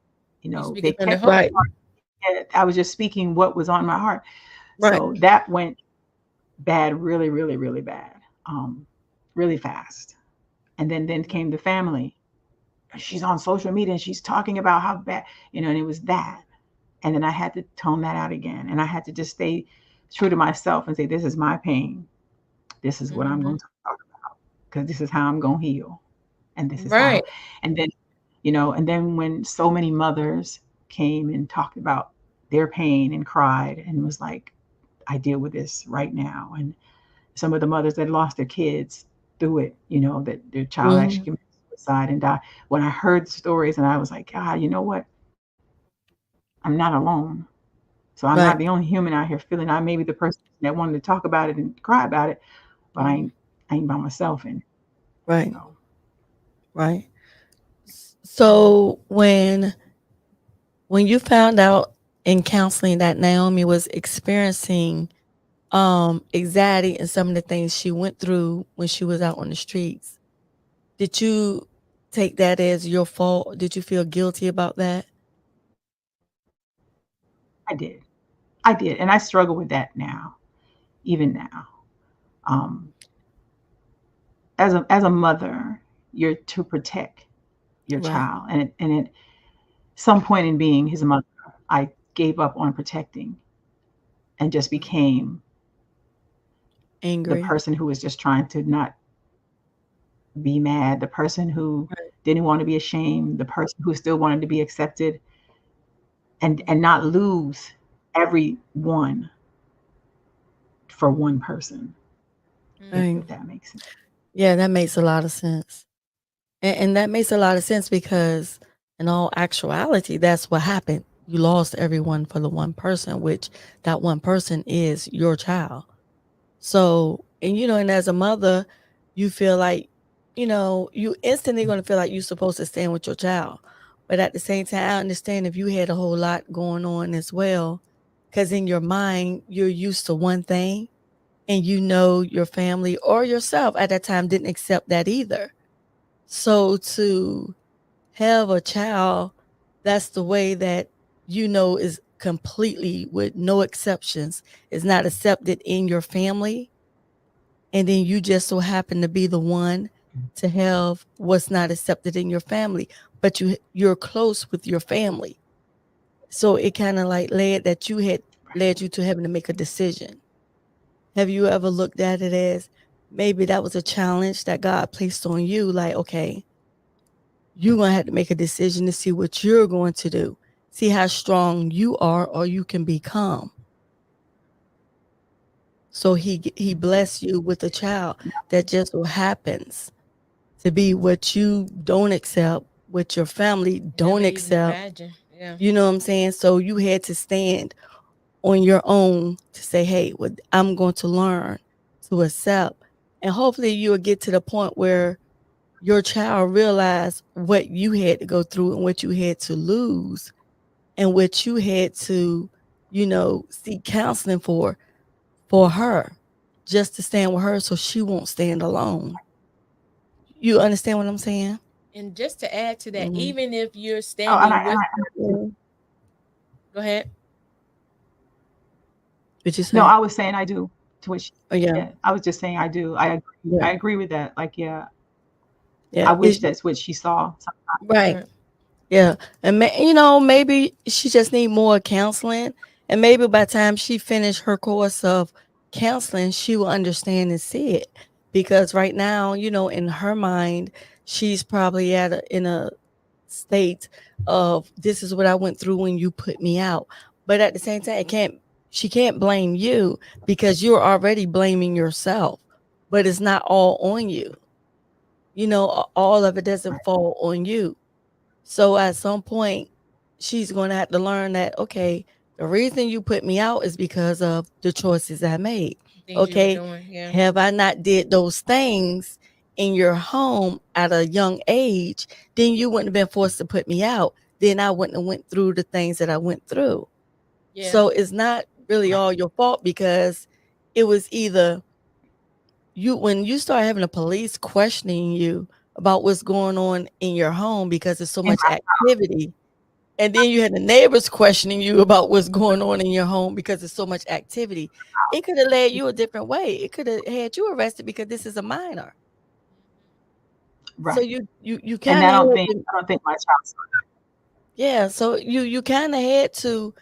You they speaking from the kept. heart. Right. I was just speaking what was on my heart. Right. So that went bad, really, really, really bad, really fast. And then came the family. She's on social media and she's talking about how bad, and it was that. And then I had to tone that out again, and I had to just stay true to myself and say, this is my pain. This is what I'm Mm-hmm. going to talk about, because this is how I'm going to heal, and this is how. Right. And then and then when so many mothers came and talked about their pain and cried and was like, I deal with this right now. And some of the mothers that lost their kids through it, that their child actually Mhm. committed suicide and died. When I heard the stories, and I was like, God, you know what? I'm not alone. So I'm not the Right. only human out here feeling. I may be the person that wanted to talk about it and cry about it, but I Mhm. ain't, I ain't by myself in it. Right. So Right. So when you found out in counseling that Naomi was experiencing anxiety and some of the things she went through when she was out on the streets, did you take that as your fault? Did you feel guilty about that? I did. I did. And I struggle with that now, even now. Um, as a mother, you're to protect your Right. child. And at some point in being his mother, I gave up on protecting and just became the Angry. person who was just trying to not be mad, the person who Right. didn't want to be ashamed, the person who still wanted to be accepted, and Mhm. not lose everyone for one person, Mm-hmm. Right. if that makes sense. Yeah, that makes a lot of sense. And that makes a lot of sense because in all actuality, that's what happened. You lost everyone for the one person, which that one person is your child. So, and as a mother, you feel like, you instantly going to feel like you're supposed to stand with your child. But at the same time, I understand if you had a whole lot going on as well, because in your mind, you're used to one thing and your family or yourself at that time didn't accept that either. So to have a child, that's the way that is completely with no exceptions, is not accepted in your family. And then you just so happen to be the one to have what's not accepted in your family, but you're close with your family. So it kind of like led you to having to make a decision. Have you ever looked at it as maybe that was a challenge that God placed on you? Like, okay, you're going to have to make a decision to see what you're going to do. See how strong you are or you can become. So he bless you with a child that just so happens to be what you don't accept, what your family Never don't even accept. imagine. Yeah. You know what I'm saying? So you had to stand on your own to say, hey, what I'm going to learn to accept. And hopefully you will get to the point where your child realize what you had to go through and what you had to lose and what you had to, seek counseling for her, just to stand with her so she won't stand alone. You understand what I'm saying? And just to add to that, Mm-hmm. even if you're Oh, standing with, Mm-hmm. go ahead. What you no, say? I was saying I do. To which, Oh yeah, yeah, I was just saying I do. I agree. yeah, I agree with that. Like, yeah, yeah. I wish It's that's what she saw. right. Right. Yeah, and maybe she just need more counseling, and maybe by the time she finish her course of counseling, she will understand and see it. Because right now, in her mind, she's probably in a state of this is what I went through when you put me out. But at the same time, she can't blame you because you're already blaming yourself. But it's not all on you. All of it doesn't fall on you. So at some point, she's going to have to learn that, okay, the reason you put me out is because of the choices I made. Things you were Okay. doing. Yeah. Have I not did those things in your home at a young age, then you wouldn't have been forced to put me out. Then I wouldn't have went through the things that I went through. Yeah. So it's not really all your fault because it was either when you start having the police questioning you about what's going on in your home because there's so And much activity, and then you had the neighbors questioning you about what's going on in your home because there's so much activity, it could have led you a different way. It could have had you arrested because this is a minor. So right. you And kind of had to, I don't think my child saw yeah. So you kind of had to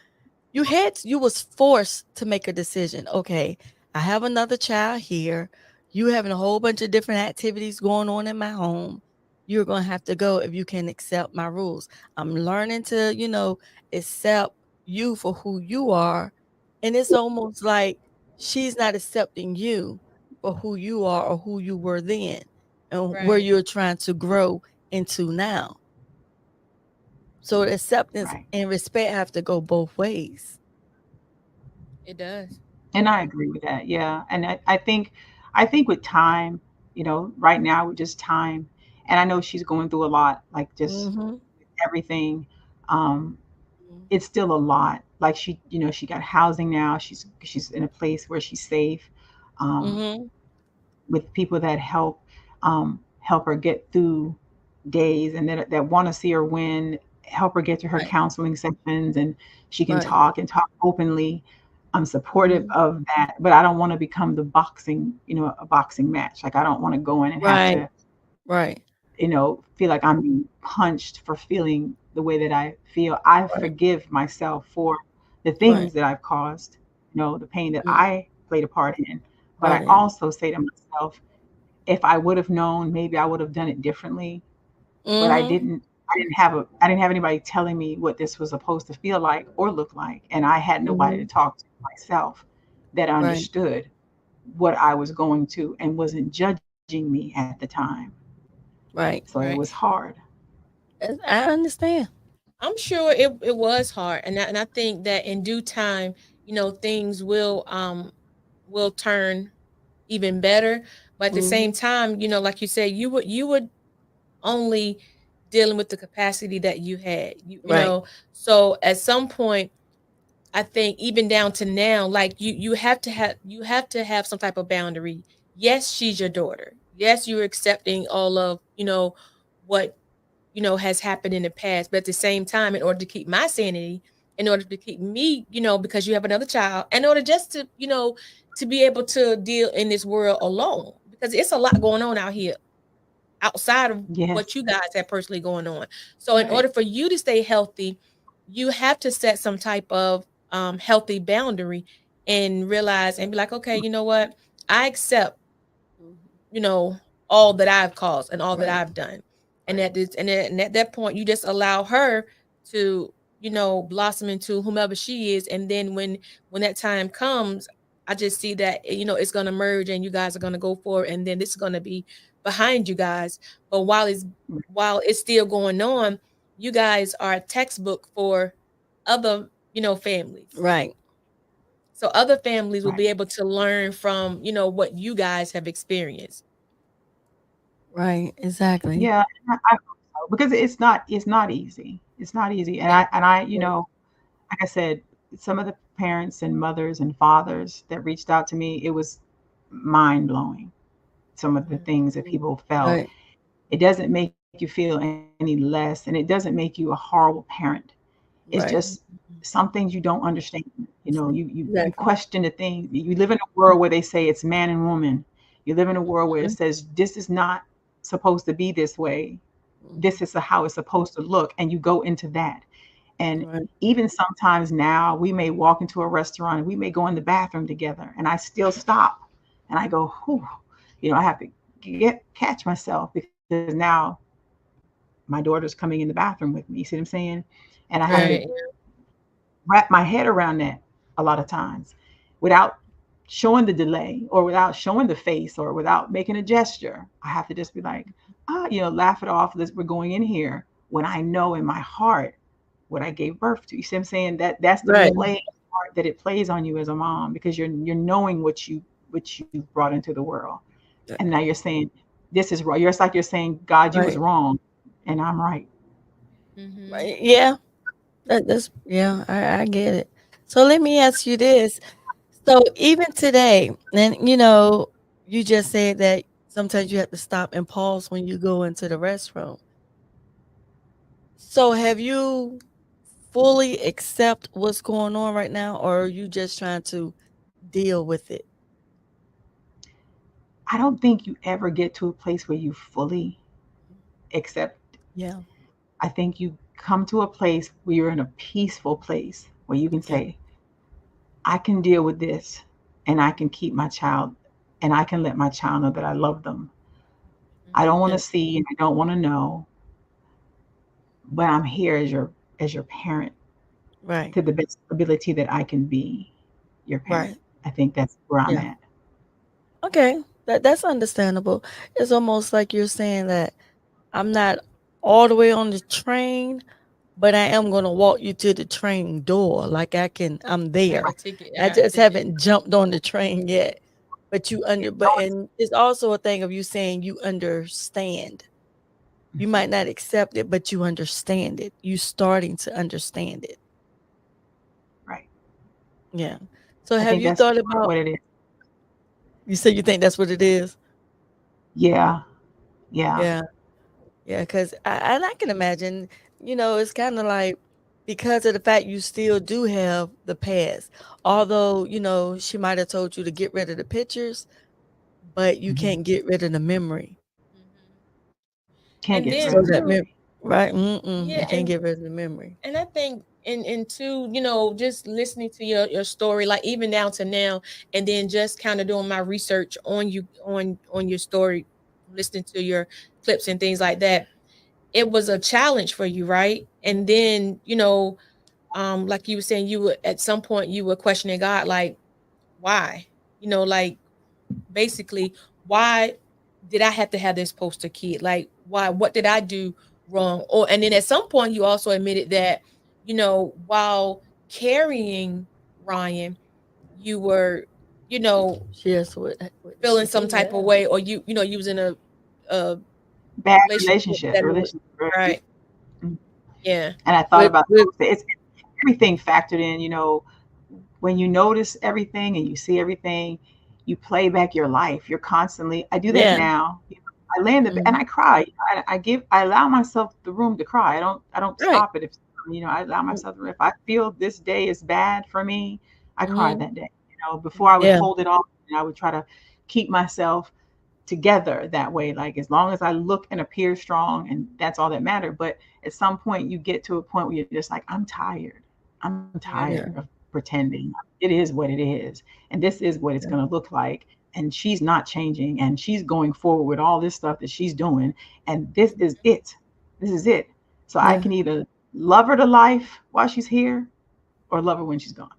you was forced to make a decision. Okay, I have another child here. You having a whole bunch of different activities going on in my home. You're gonna have to go if you can accept my rules. I'm learning to, accept you for who you are. And it's almost like she's not accepting you for who you are or who you were then and where Right. you're trying to grow into now. So that. acceptance Right. and respect have to go both ways. It does. And I agree with that. Yeah. And I think with time, right now with just time, and I know she's going through a lot, like just Mhm. everything. Um, Mhm. it's still a lot. Like she got housing now. She's in a place where she's safe, um, Mhm. with people that help her get through days and that want to see her win, help her get to her Right. counseling sessions, and she can Right. talk openly. I'm supportive Mhm. of that, but I don't want to become a boxing match. Like I don't want to go in and have Right. to, Right. feel like I'm being punched for feeling the way that I feel. I Right. forgive myself for the Right. things that I've caused, the pain that Mm. I played a part in. But I Part in. also say to myself, if I would have known, maybe I would have done it differently. But Mhm. I didn't have anybody telling me what this was supposed to feel like or look like, and I had nobody to Mhm. talk to myself that Right. understood what I was going to and wasn't judging me at the time. Right. So it was Right. hard. I understand. I'm sure it was hard, and I think that in due time, things will turn even better. But at the same Mhm. time, like you said, you would only dealing with the capacity that you had. Right. So at some point, I think even down to now, like you have to have some type of boundary. Yes, she's your daughter. Yes, you're accepting all of what has happened in the past. But at the same time, in order to keep my sanity, in order to keep me, because you have another child, in order just to be able to deal in this world alone, because it's a lot going on out here outside of what Yes, you guys have personally going on. So in Right. order for you to stay healthy, you have to set some type of healthy boundary and realize and be like, okay, you know what? I accept Mhm. you know, all that I've caused and all that Right. I've done. And Right. at that point, you just allow her to, blossom into whomever she is. And then when that time comes, I just see that it's gonna merge and you guys are gonna go for it, and then this is gonna be behind you guys. But while it's still going on, you guys are a textbook for other families. Right. so other families will Right. be able to learn from, what you guys have experienced. Right. Exactly. Yeah, I hope so, because it's not easy. It's not easy. And Yeah. like I said, some of the parents and mothers and fathers that reached out to me, it was mind blowing. Some of the Mhm. things that people felt. Right. It doesn't make you feel any less, and it doesn't make you a horrible parent. It's just Right. Mhm. some things you don't understand. You Exactly. question the things. You live in a world where they say it's man and woman. You live in a world where it Mhm. says this is not supposed to be this way. This Mhm. is how it's supposed to look, and you go into that. And Right. even sometimes now, we may walk into a restaurant and we may go in the bathroom together, and I still stop and I go, whew, I have to catch myself, because now my daughter's coming in the bathroom with me. You see what I'm saying? And I have to Right. Right. wrap my head around that a lot of times without showing the delay, or without showing the face, or without making a gesture. I have to just be like, laugh it off. We're going in here, when I know in my heart what I gave birth to. You see what I'm saying? That's the Right. play part that it plays on you as a mom, because you're knowing what you brought into the world. And now you're saying, this is wrong. It's like you're saying, God, you was Right. wrong and I'm right. Mhm. Right. Yeah. That's yeah. I get it. So let me ask you this. So even today, and you just said that sometimes you have to stop and pause when you go into the restroom. So have you fully accept what's going on right now, or are you just trying to deal with it? I don't think you ever get to a place where you fully accept. Yeah. I think you come to a place where you're in a peaceful place where you can Yeah. say, I can deal with this, and I can keep my child, and I can let my child know that I love them. I don't Mhm. want Yeah. to see and I don't want to know, but I'm here as your parent, Right. to the best ability that I can be your parent. Right. I think that's where I'm Yeah. at. Okay. That's understandable. It's almost like you're saying that I'm not all the way on the train, but I am gonna walk you to the train door. Like I'm I got there. a ticket. I I got a just ticket. haven't jumped on the train yet. But No, and it's also a thing of you saying you understand. You might not accept it, but you understand it. You starting to understand it. right. Yeah. So I have think you that's thought about what it is. you said you think that's what it is? Yeah. Yeah. Yeah. Yeah, because and I can imagine, it's kind of like because of the fact you still do have the past. Although, she might have told you to get rid of the pictures, but you Hmm. can't get rid of the memory. Mhm. Can't And get then rid So of the that too, memory. right? Mm-mm, yeah, you can't get rid of the memory. and I think and two, just listening to your story, like even down to now, and then just kind of doing my research on you on your story, listening to your clips and things like that. It was a challenge for you, right? And then, like you were saying, you were at some point you were questioning God, like, why? Like basically, why did I have to have this poster kid? Like, why? What did I do wrong? Or and then at some point, you also admitted that, while carrying Ryan, you were, you know, Yes, what feeling she some do type of now? way, or you was in a Bad relationship relationship. that, The relationship. right? Mhm. Yeah. And I thought about it's everything factored in. When you notice everything and you see everything, you play back your life. You're constantly. I do that Yeah. now. I lay in the bed and Mhm. I cry. I allow myself the room to cry. I don't Right. stop it. If I allow myself if I feel this day is bad for me, I cry Mm-hmm. that day. Before I would Yeah. hold it off, and I would try to keep myself together that way. Like, as long as I look and appear strong, and that's all that mattered. But at some point you get to a point where you're just like, I'm tired. I'm tired Yeah. of Yeah. pretending. It is what it is, and this is what it's Yeah. going to look like. And she's not changing, and she's going forward with all this stuff that she's doing, and this is it. This is it. So I Yeah. can either love her to life while she's here, or love her when she's gone.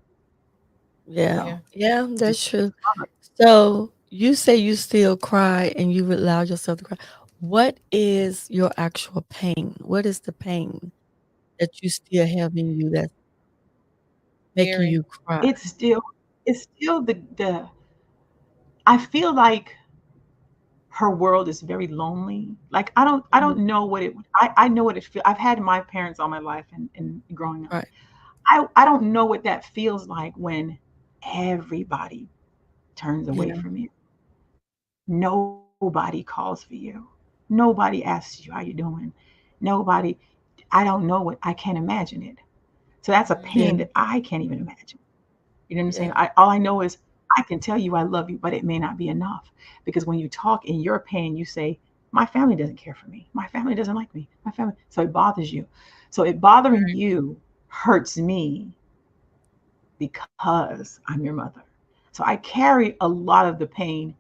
Yeah. So Yeah. Yeah, just that's true. love her. So you say you still cry and you would allow yourself to cry. What is your actual pain? What is the pain that you still have in you that's making Very. you cry? It's still it's still the I feel like her world is very lonely. Like I Mhm. don't know what it I know what it feels. I've had my parents all my life and growing up. Right. I don't know what that feels like when everybody turns away Yeah. from you. Nobody calls for you. Nobody asks you how you're doing. Nobody I don't know what I can't imagine it. So that's a Yeah. pain that I can't even imagine. You know what I'm saying? Yeah. All I know is I can tell you I love you, but it may not be enough. Because when you talk in your pain, you say, my family doesn't care for me. My family doesn't like me. My family. So it bothers you. So it bothering you hurts me because I'm your mother. So I carry a lot of the pain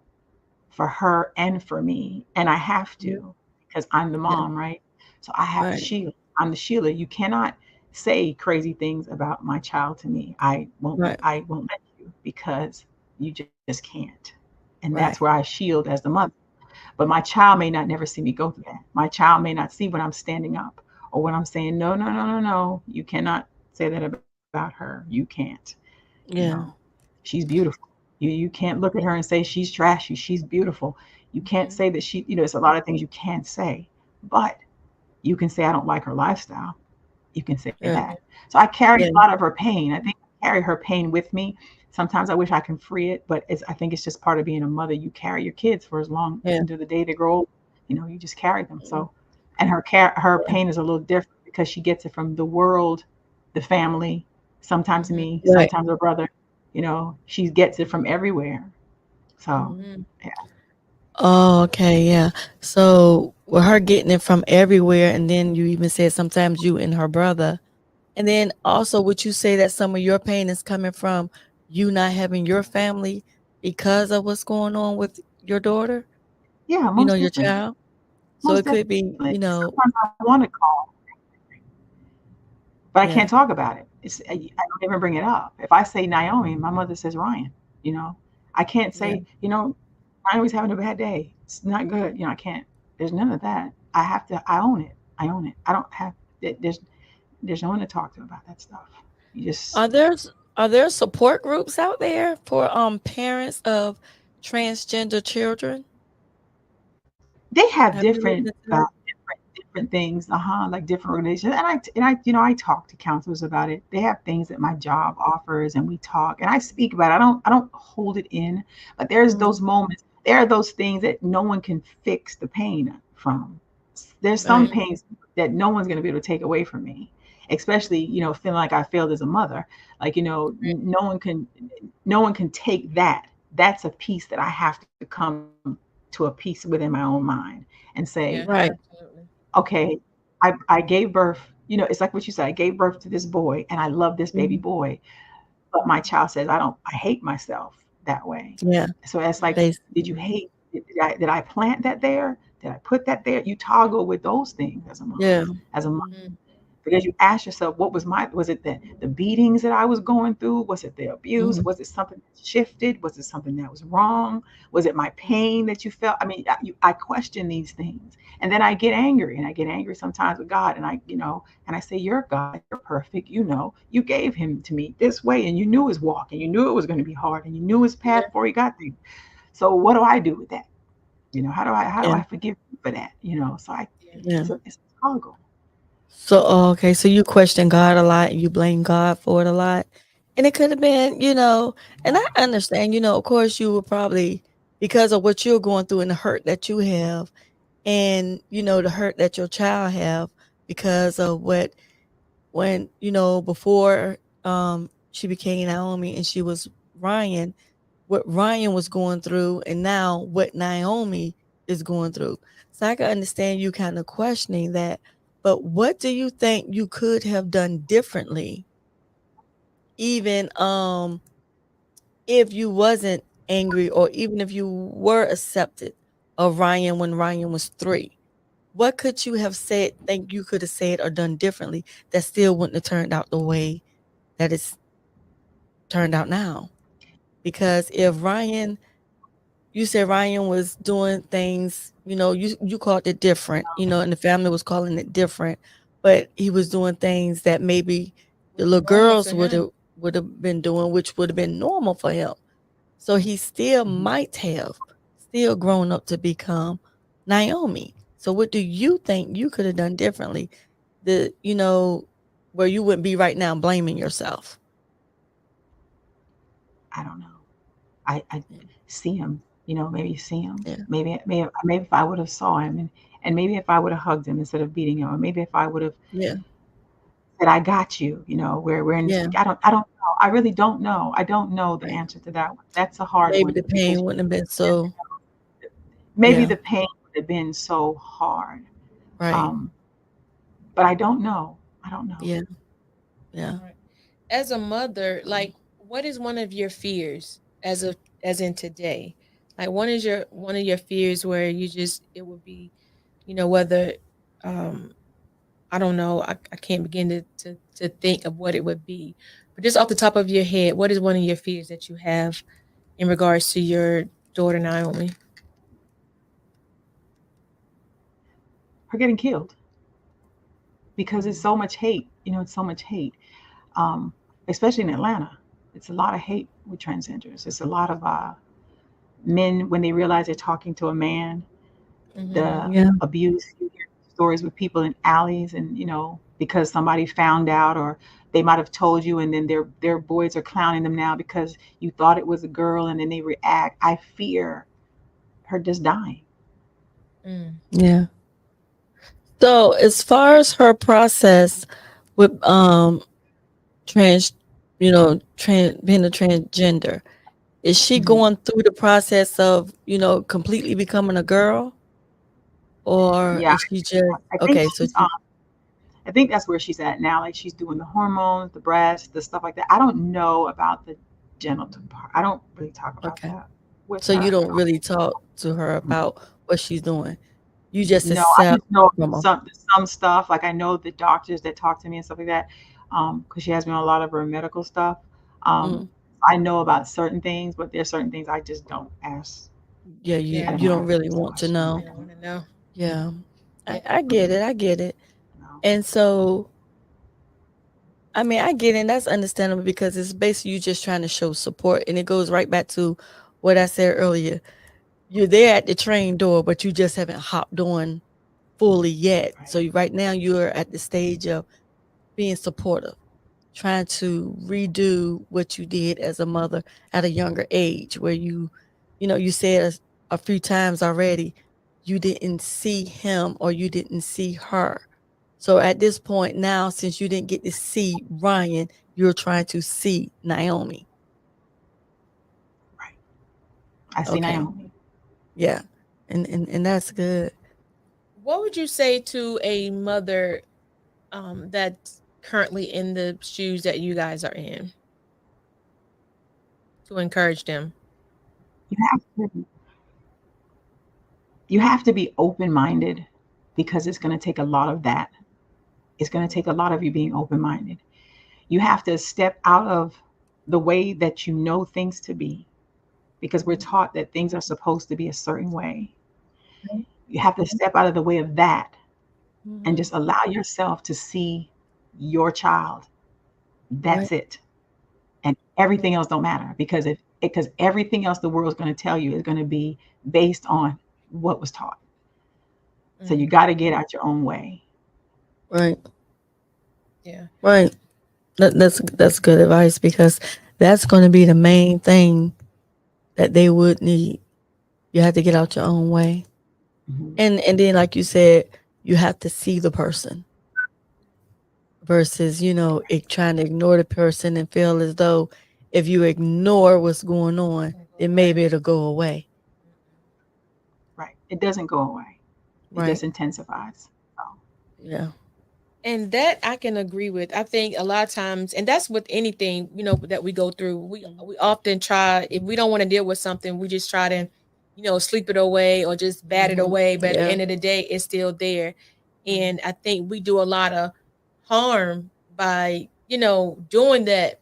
for her and for me. And I have Mhm. to because I'm the Yeah. mom, right? So I have to Right. shield. I'm the Sheila. You cannot say crazy things about my child to me. Right. I won't let you because you just can't. And that's where Right. I shield as the mother. But my child may not never see me go through that. My child may not see when I'm standing up or when I'm saying, no, no, no, no, no. You cannot say that about her. You can't. You know, Yeah. she's beautiful. You can't look at her and say she's trashy. She's beautiful. You can't Mhm. say that she, it's a lot of things you can't say, but you can say I don't like her lifestyle. You can say Yeah. that. So I carry a Yeah. lot of her pain. I think I carry her pain with me. Sometimes I wish I can free it, but I think it's just part of being a mother. You carry your kids for as long Yeah. into the day they grow old. You just carry them. Mhm. So, and her Yeah. pain is a little different because she gets it from the world, the family, sometimes Mhm. me, Right. sometimes her brother. She gets it from everywhere. So, Mhm. Mhm. yeah, Oh, okay, yeah. So with her getting it from everywhere, and then you even said sometimes you and her brother, and then also would you say that some of your pain is coming from you not having your family because of what's going on with your daughter? yeah, Your child. So most it could be, definitely. Sometimes I want to call, but I can't yeah, talk about it. I don't even bring it up. If I say Naomi, my mother says Ryan. You know, I can't yeah, say, Naomi's having a bad day. It's not good. I can't. There's none of that. I have to. I own it. I own it. I don't have. There's no one to talk to about that stuff. You just Are there are there support groups out there for parents of transgender children? they have Have you looked into that? different things, like different organizations. I talk to counselors about it. They have things that my job offers, and we talk, and I speak about it. I don't hold it in, but there's Mhm. those moments. There are those things that no one can fix the pain from. There's some Right. Mhm. pains that no one's going to be able to take away from me, especially feeling like I failed as a mother. Like no one can take that. That's a piece that I have to come to a peace within my own mind and say, Yeah. Right. Absolutely. okay, I gave birth. It's like what you said. I gave birth to this boy, and I love this baby Mhm. boy. But my child says, I hate myself that way. Yeah. So it's like, Mhm. did you Basically. hate? Did I plant that there? Did I put that there? You toggle with those things as a mom, Yeah. as a mom, Mhm. because you ask yourself, was it the beatings that I was going through? Was it the abuse? Mhm. Was it something that shifted? Was it something that was wrong? Was it my pain that you felt? I mean, I question these things, and then I get angry, and I get angry sometimes with God, and I say, you're God, you're perfect. You gave him to me this way, and you knew his walk, and you knew it was going to be hard, and you knew his path Yeah. before he got there. So what do I do with that? How do I Yeah. forgive you for that? So Yeah. Yeah. it's a struggle. So, oh, okay. So you question God a lot. You blame God for it a lot. And it could have been, and I understand, of course you were probably because of what you're going through and the hurt that you have and, the hurt that your child have because of when, before she became Naomi and she was Ryan, what Ryan was going through and now what Naomi is going through. So I can understand you kind of questioning that. But what do you think you could have done differently, even if you wasn't angry or even if you were accepted of Ryan when Ryan was 3? What could you have said, think you could have said or done differently that still wouldn't have turned out the way that it's turned out now? Because if Ryan you said Ryan was doing things, you called it different, and the family was calling it different, but he was doing things that maybe the Was little normal girls to would have him. would have been doing, which would have been normal for him. So he still Mhm. might have still grown up to become Naomi. So what do you think you could have done differently? Where you wouldn't be right now blaming yourself. I don't know. I Yeah. see him, maybe see him. Yeah. Maybe if I would have saw him, and maybe if I would have hugged him instead of beating him, or maybe if I would have Yeah. said, I got you, where we're in this, Yeah. I don't know. I really don't know. I don't know the Right. answer to that one. That's a hard Maybe one the because pain wouldn't have been so. maybe Yeah. the pain would have been so hard. Right. Um, but I don't know. I don't know. Yeah. Yeah. Right. As a mother, like, what is one of your fears as in today? Like, one of your fears where you just it would be, whether um I don't know, I can't begin to think of what it would be. But just off the top of your head, what is one of your fears that you have in regards to your daughter Naomi? Her getting killed because it's so much hate. It's so much hate, um, especially in Atlanta. It's a lot of hate with transgenders. It's a lot of men when they realize they're talking to a man, Mm-hmm. the Yeah. abuse. You hear stories with people in alleys, and because somebody found out, or they might have told you, and then their boys are clowning them now because you thought it was a girl, and then they react. I fear her just dying. Mm. Yeah. So as far as her process with trans, being a transgender, is she Mhm. going through the process of, completely becoming a girl? Or Yeah, is she just I think okay, so she's she I think that's where she's at now. Like she's doing the hormones, the breast, the stuff like that. I don't know about the genital part. I don't really talk about okay. that with So you her. don't really talk to her about what she's doing. You just No, I accept just know from her. some stuff. Like I know the doctors that talk to me and stuff like that, because she has me on a lot of her medical stuff. Um, Mm. I know about certain things, but there's certain things I just don't ask. Yeah, you I Yeah, don't you want don't to really ask the want to question. know. you don't want to know. Yeah. Yeah. I get it. I get it. No. And so I mean, I get it. And that's understandable because it's basically you just trying to show support. And it goes right back to what I said earlier. You're there at the train door, but you just haven't hopped on fully yet. Right. So right now you're at the stage of being supportive, trying to redo what you did as a mother at a younger age, where you said a few times already, you didn't see him or you didn't see her. So at this point now, since you didn't get to see Ryan, you're trying to see Naomi. Right. I see Okay. Naomi. Yeah. And that's good. What would you say to a mother that's currently in the shoes that you guys are in to encourage them? You have to you have to be open minded because it's going to take a lot of that. It's going to take a lot of you being open minded. You have to step out of the way that you know things to be because we're taught that things are supposed to be a certain way. You have to step out of the way of that and Mm-hmm. just allow yourself to see your child. Right. That's it. And everything else don't matter because everything else the world's going to tell you is going to be based on what was taught. So you Mm, got to get out your own way. Right. yeah. Right. That's good advice because that's going to be the main thing that they would need. You have to get out your own way. Mhm. And then like you said, you have to see the person versus, trying to ignore the person and feel as though if you ignore what's going on, Gonna go then away. maybe it'll go away. Right. It doesn't go away. It Right. just intensifies. So, Yeah. And that I can agree with. I think a lot of times, and that's with anything, that we go through. We often try, if we don't want to deal with something, we just try to, sleep it away or just bat it Hmm. away. But at the Yeah. end of the day, it's still there. And I think we do a lot of harm by, doing that.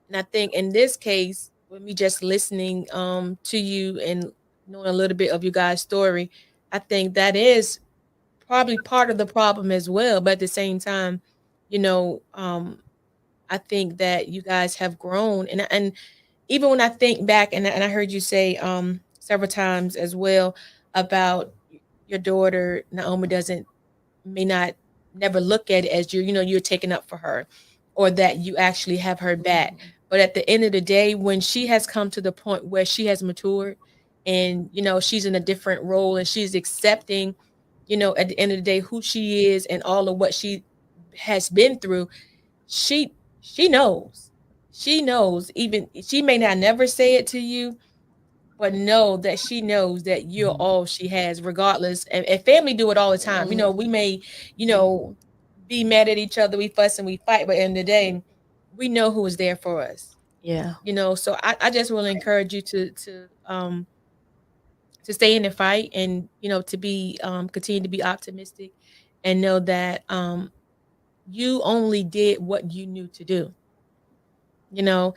And I think in this case, with me just listening to you and knowing a little bit of you guys' story, I think that is probably part of the problem as well. But at the same time, you know, um, I think that you guys have grown, and even when I think back, and I heard you say several times as well about your daughter Naomi doesn't may not never look at it as you're taking up for her, or that you actually have her back. But at the end of the day, when she has come to the point where she has matured, and she's in a different role, and she's accepting, at the end of the day, who she is and all of what she has been through, she knows. She knows, even she may not never say it to you, but know that she knows that you're Mhm. all she has, regardless. And family do it all the time. We may, you know, be mad at each other, we fuss and we fight, but in the day, we know who is there for us. Yeah. So I just want to encourage you to stay in the fight, and to be continue to be optimistic, and know that you only did what you knew to do. Now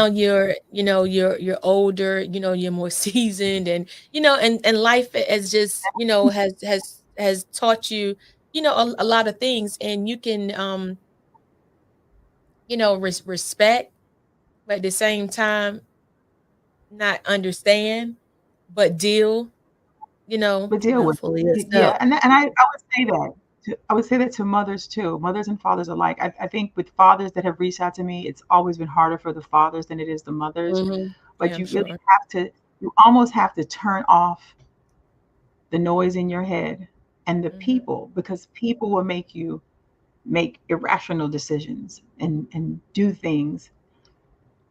you're older, you're more seasoned, and and life has just has taught you a lot of things, and you can respect, but at the same time not understand, but deal, But deal Yeah. with Fully it. Yeah, accept. and I would say that I would say that to mothers too, mothers and fathers alike. I think with fathers that have reached out to me, it's always been harder for the fathers than it is the mothers. Hmm. But yeah, I'm you really sure. have to, you almost have to turn off the noise in your head and the Hmm. people, because people will make you make irrational decisions and do things.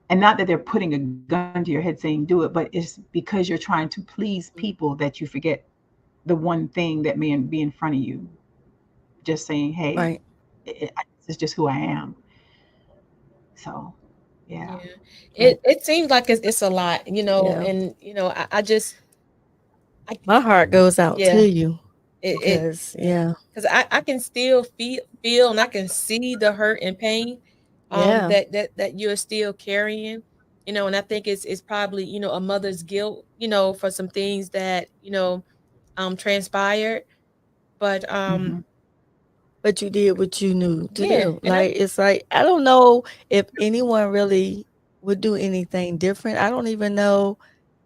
And not that they're putting a gun to your head saying do it, but it's because you're trying to please people that you forget the one thing that may be in front of you. Just saying, hey, Right. this is just who I am. So, yeah. Yeah, Right. it seems like it's a lot, Yeah. and I just I My heart goes out to yeah, you it because, yeah, yeah. because I can still feel, and I can see the hurt and pain Yeah. that you're still carrying, and I think it's probably a mother's guilt, for some things that transpired, but Hmm. But you did what you knew to yeah, do. and I Like, it's like, I don't know if anyone really would do anything different. I don't even know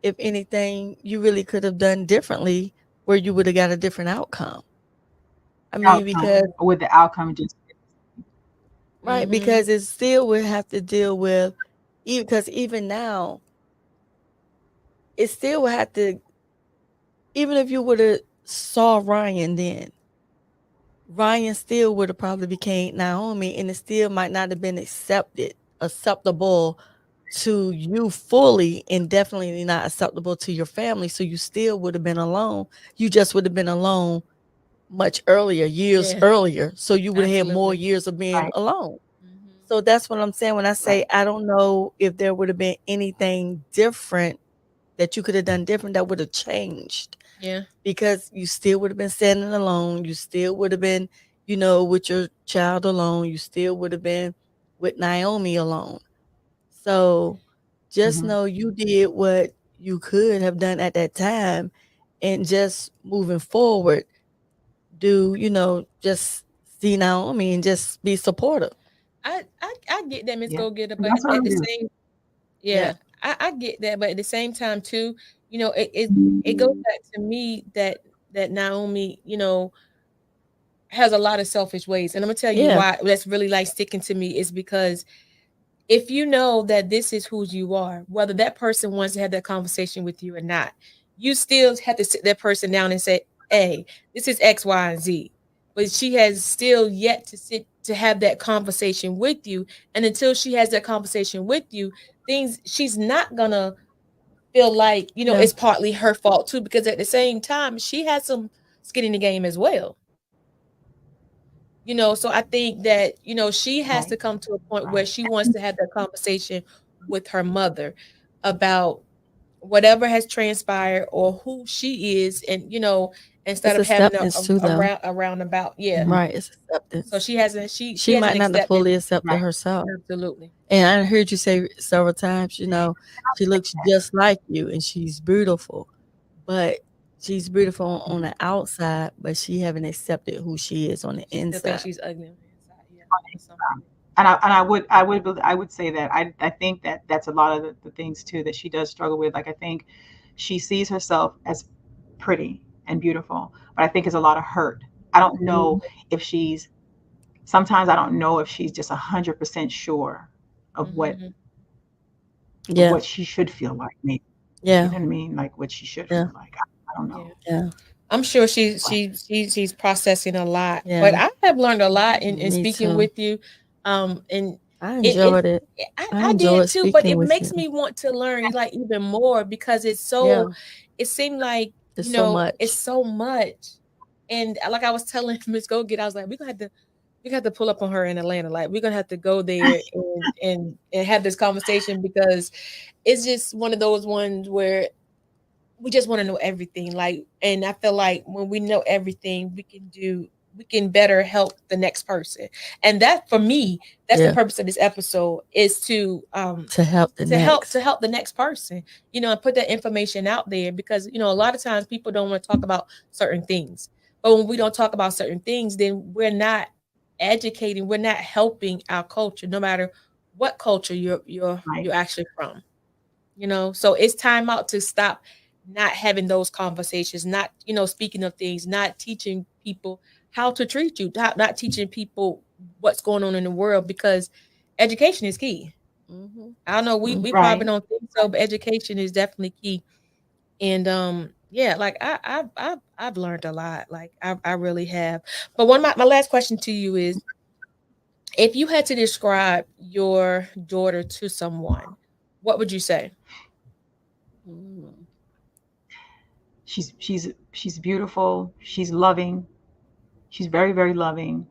if anything you really could have done differently where you would have got a different outcome. I mean, Outcome, because, mhm, or would the outcome just right, mhm, because it still would have to deal with, even because even now, it still would have to, even if you would have saw Ryan then, Ryan still would have probably became Naomi, and it still might not have been acceptable to you fully, and definitely not acceptable to your family. So you still would have been alone. You just would have been alone much earlier, years yeah, earlier. So you would have had more absolutely, years of being right, alone. mhm, So that's what I'm saying when I say right. I don't know if there would have been anything different that you could have done different that would have changed, yeah, because you still would have been standing alone. You still would have been, with your child alone. You still would have been with Naomi alone. So just Hmm. know you did what you could have done at that time, and just moving forward, just see Naomi and just be supportive. I get that, Miss Yeah. Go Getter, And but that's what at I'm the doing. same Yeah. yeah, I get that, but at the same time too, it goes back to me that Naomi, has a lot of selfish ways. And I'm gonna tell you Yeah. why that's really like sticking to me is because if you know that this is who you are, whether that person wants to have that conversation with you or not, you still have to sit that person down and say, hey, this is X, Y, and Z. But she has still yet to sit to have that conversation with you. And until she has that conversation with you, things she's not gonna feel like, Yeah. it's partly her fault too, because at the same time, she has some skin in the game as well. So I think that, she has Right, to come to a point where right. she wants to have that conversation with her mother about whatever has transpired or who she is, and instead It's of having acceptance too, though. a roundabout, yeah. Hmm. Right. It's So acceptance. she She might hasn't not have accepted. fully accepted Right. herself. Absolutely. And I heard you say several times, she looks just like you and she's beautiful, but she's beautiful on Mhm. the outside, but she haven't accepted who she is on the She still thinks inside. she's ugly on the inside. Yeah, that's something. I would say that I think that that's a lot of the things too that she does struggle with. Like I think she sees herself as pretty and beautiful, but I think it's a lot of hurt. I don't know Mhm. if she's sometimes I don't know if she's just 100% sure of what Mm-hmm. of Yeah. what she should feel like. Maybe you Yeah. know what I mean? Like what she should Yeah. feel like. I don't Yeah. know. Yeah. I'm sure But she's processing a lot, but Yeah. I have learned a lot in Me speaking too. with you. And I it enjoyed it. I I did enjoyed too, but speaking it with makes you. me want to learn like even more because Yeah. it seemed like, There's so it's much. so much. And like I was telling Miss Go Get, I was like, we got to pull up on her in Atlanta. Like we're gonna have to go there and have this conversation because it's just one of those ones where we just want to know everything. Like, and I feel like when we know everything, we can better help the next person. And that for me, that's the Yeah. purpose of this episode is To help the to next. help the next person, and put that information out there because, a lot of times people don't want to talk about certain things. But when we don't talk about certain things, then we're not educating, we're not helping our culture, no matter what culture right, you're actually from. So it's time out to stop not having those conversations, not, speaking of things, not teaching people how to treat you, not teaching people what's going on in the world because education is key. Hmm. I don't know, Hmm. we probably right. don't think so, but education is definitely key. And yeah, like I've learned a lot. Like I really have. But one of my last question to you is, if you had to describe your daughter to someone, what would you say? Hmm. She's beautiful. She's loving. She's very, very loving.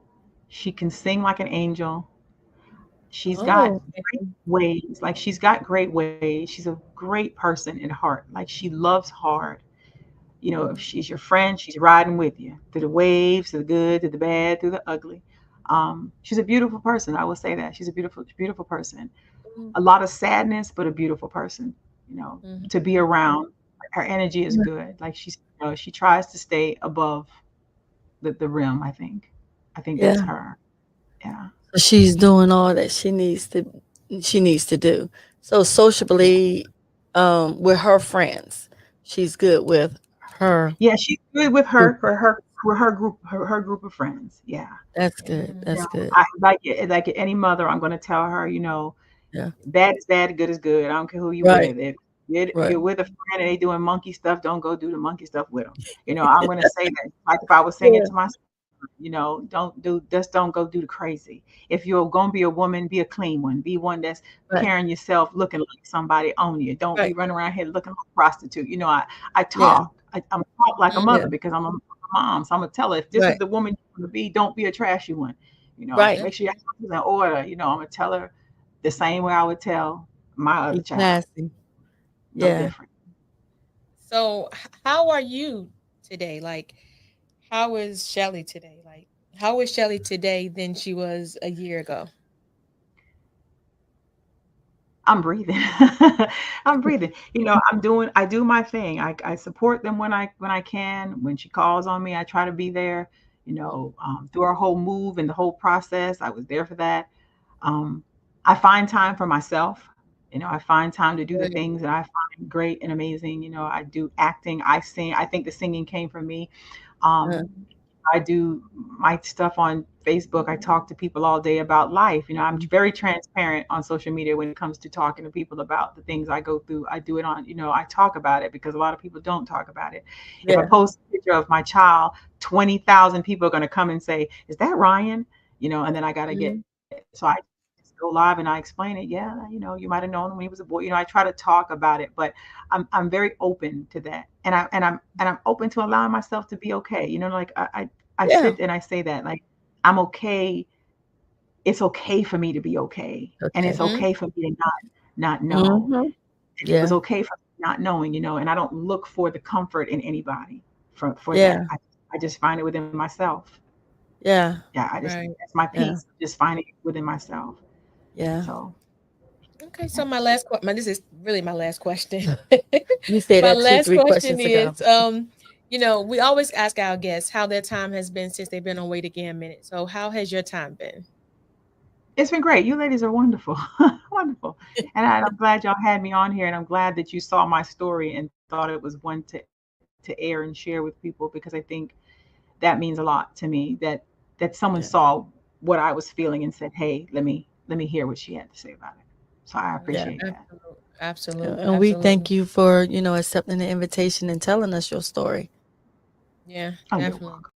She can sing like an angel. She's got Oh. great ways. Like she's got great ways. She's a great person in heart. Like she loves hard. If Mhm. she's your friend, she's riding with you through the waves, through the good, through the bad, through the ugly. She's a beautiful person. I will say that she's a beautiful, beautiful person. Mhm. A lot of sadness, but a beautiful person. Mhm. To be around. Her energy is good. Like she tries to stay above the rim. I think that's Yeah. her. Yeah. So she's doing all that she needs to do. So Yeah. sociably, with her friends, she's good with her. Yeah, she's good with Group her of her her friends. her group of friends. Yeah. That's good. Mhm. You That's know, good. I like any mother, I'm gonna tell her, Yeah. bad is bad, good is good. I don't care who you Right. with. If Right. you're with a friend and they doing monkey stuff, don't go do the monkey stuff with them. I'm gonna say that. Like if I was saying it Yeah. to my son, don't go do the crazy. If you're gonna be a woman, be a clean one. Be one that's Right. carrying yourself looking like somebody on you. Don't be Right. running around here looking like a prostitute. I Yeah. talk. I'm taught like a Mhm. Yeah. mother because I'm a mom. So I'm gonna tell her if this is Right. the woman you want to be, don't be a trashy one. Right. Make sure your house is in order. I'm gonna tell her the same way I would tell my other Be child. classy. No Yeah. different. So, how are you today? Like, how is Shelly today? Like, how is Shelly today than she was a year ago? I'm breathing. I'm breathing. I do my thing. I support them when I can. When she calls on me, I try to be there. Through our whole move and the whole process, I was there for that. Um, I find time for myself. I find time to do the Good. things that I find great and amazing. I do acting. I sing. I think the singing came from me. Uh, Um, I do my stuff on Facebook. I talk to people all day about life. I'm very transparent on social media when it comes to talking to people about the things I go through. I do it I talk about it because a lot of people don't talk about it. If I yeah. post a picture of my child, 20,000 people are going to come and say, "Is that Ryan?" And then I got to get, Mhm. so I just go live and I explain it. Yeah, you might have known him when he was a boy. I try to talk about it, but I'm very open to that, and I'm open to allowing myself to be okay. Like I Yeah. sit and I say that, like, I'm okay. It's okay for me to be okay, and it's Okay. Mhm. okay for me to not know. Mhm. And it was Yeah. okay for me not knowing, and I don't look for the comfort in anybody for that. Yeah. I just find it within myself. Yeah. Yeah, Right. that's my Yeah. peace, just finding it within myself. Yeah. So, Okay. yeah. So my last question. This is really my last question. You say My that two, last three question questions ago. is, we always ask our guests how their time has been since they've been on Wait Again Minute. So, how has your time been? It's been great. You ladies are wonderful. Wonderful. And I'm glad y'all had me on here, and I'm glad that you saw my story and thought it was one to air and share with people, because I think that means a lot to me, that someone Yeah. saw what I was feeling and said, "Hey, let me hear what she had to say about it." So I Yeah. appreciate that. Absolutely. And we thank Absolutely. you for, accepting the invitation and telling us your story. Yeah, Oh, you're definitely. welcome.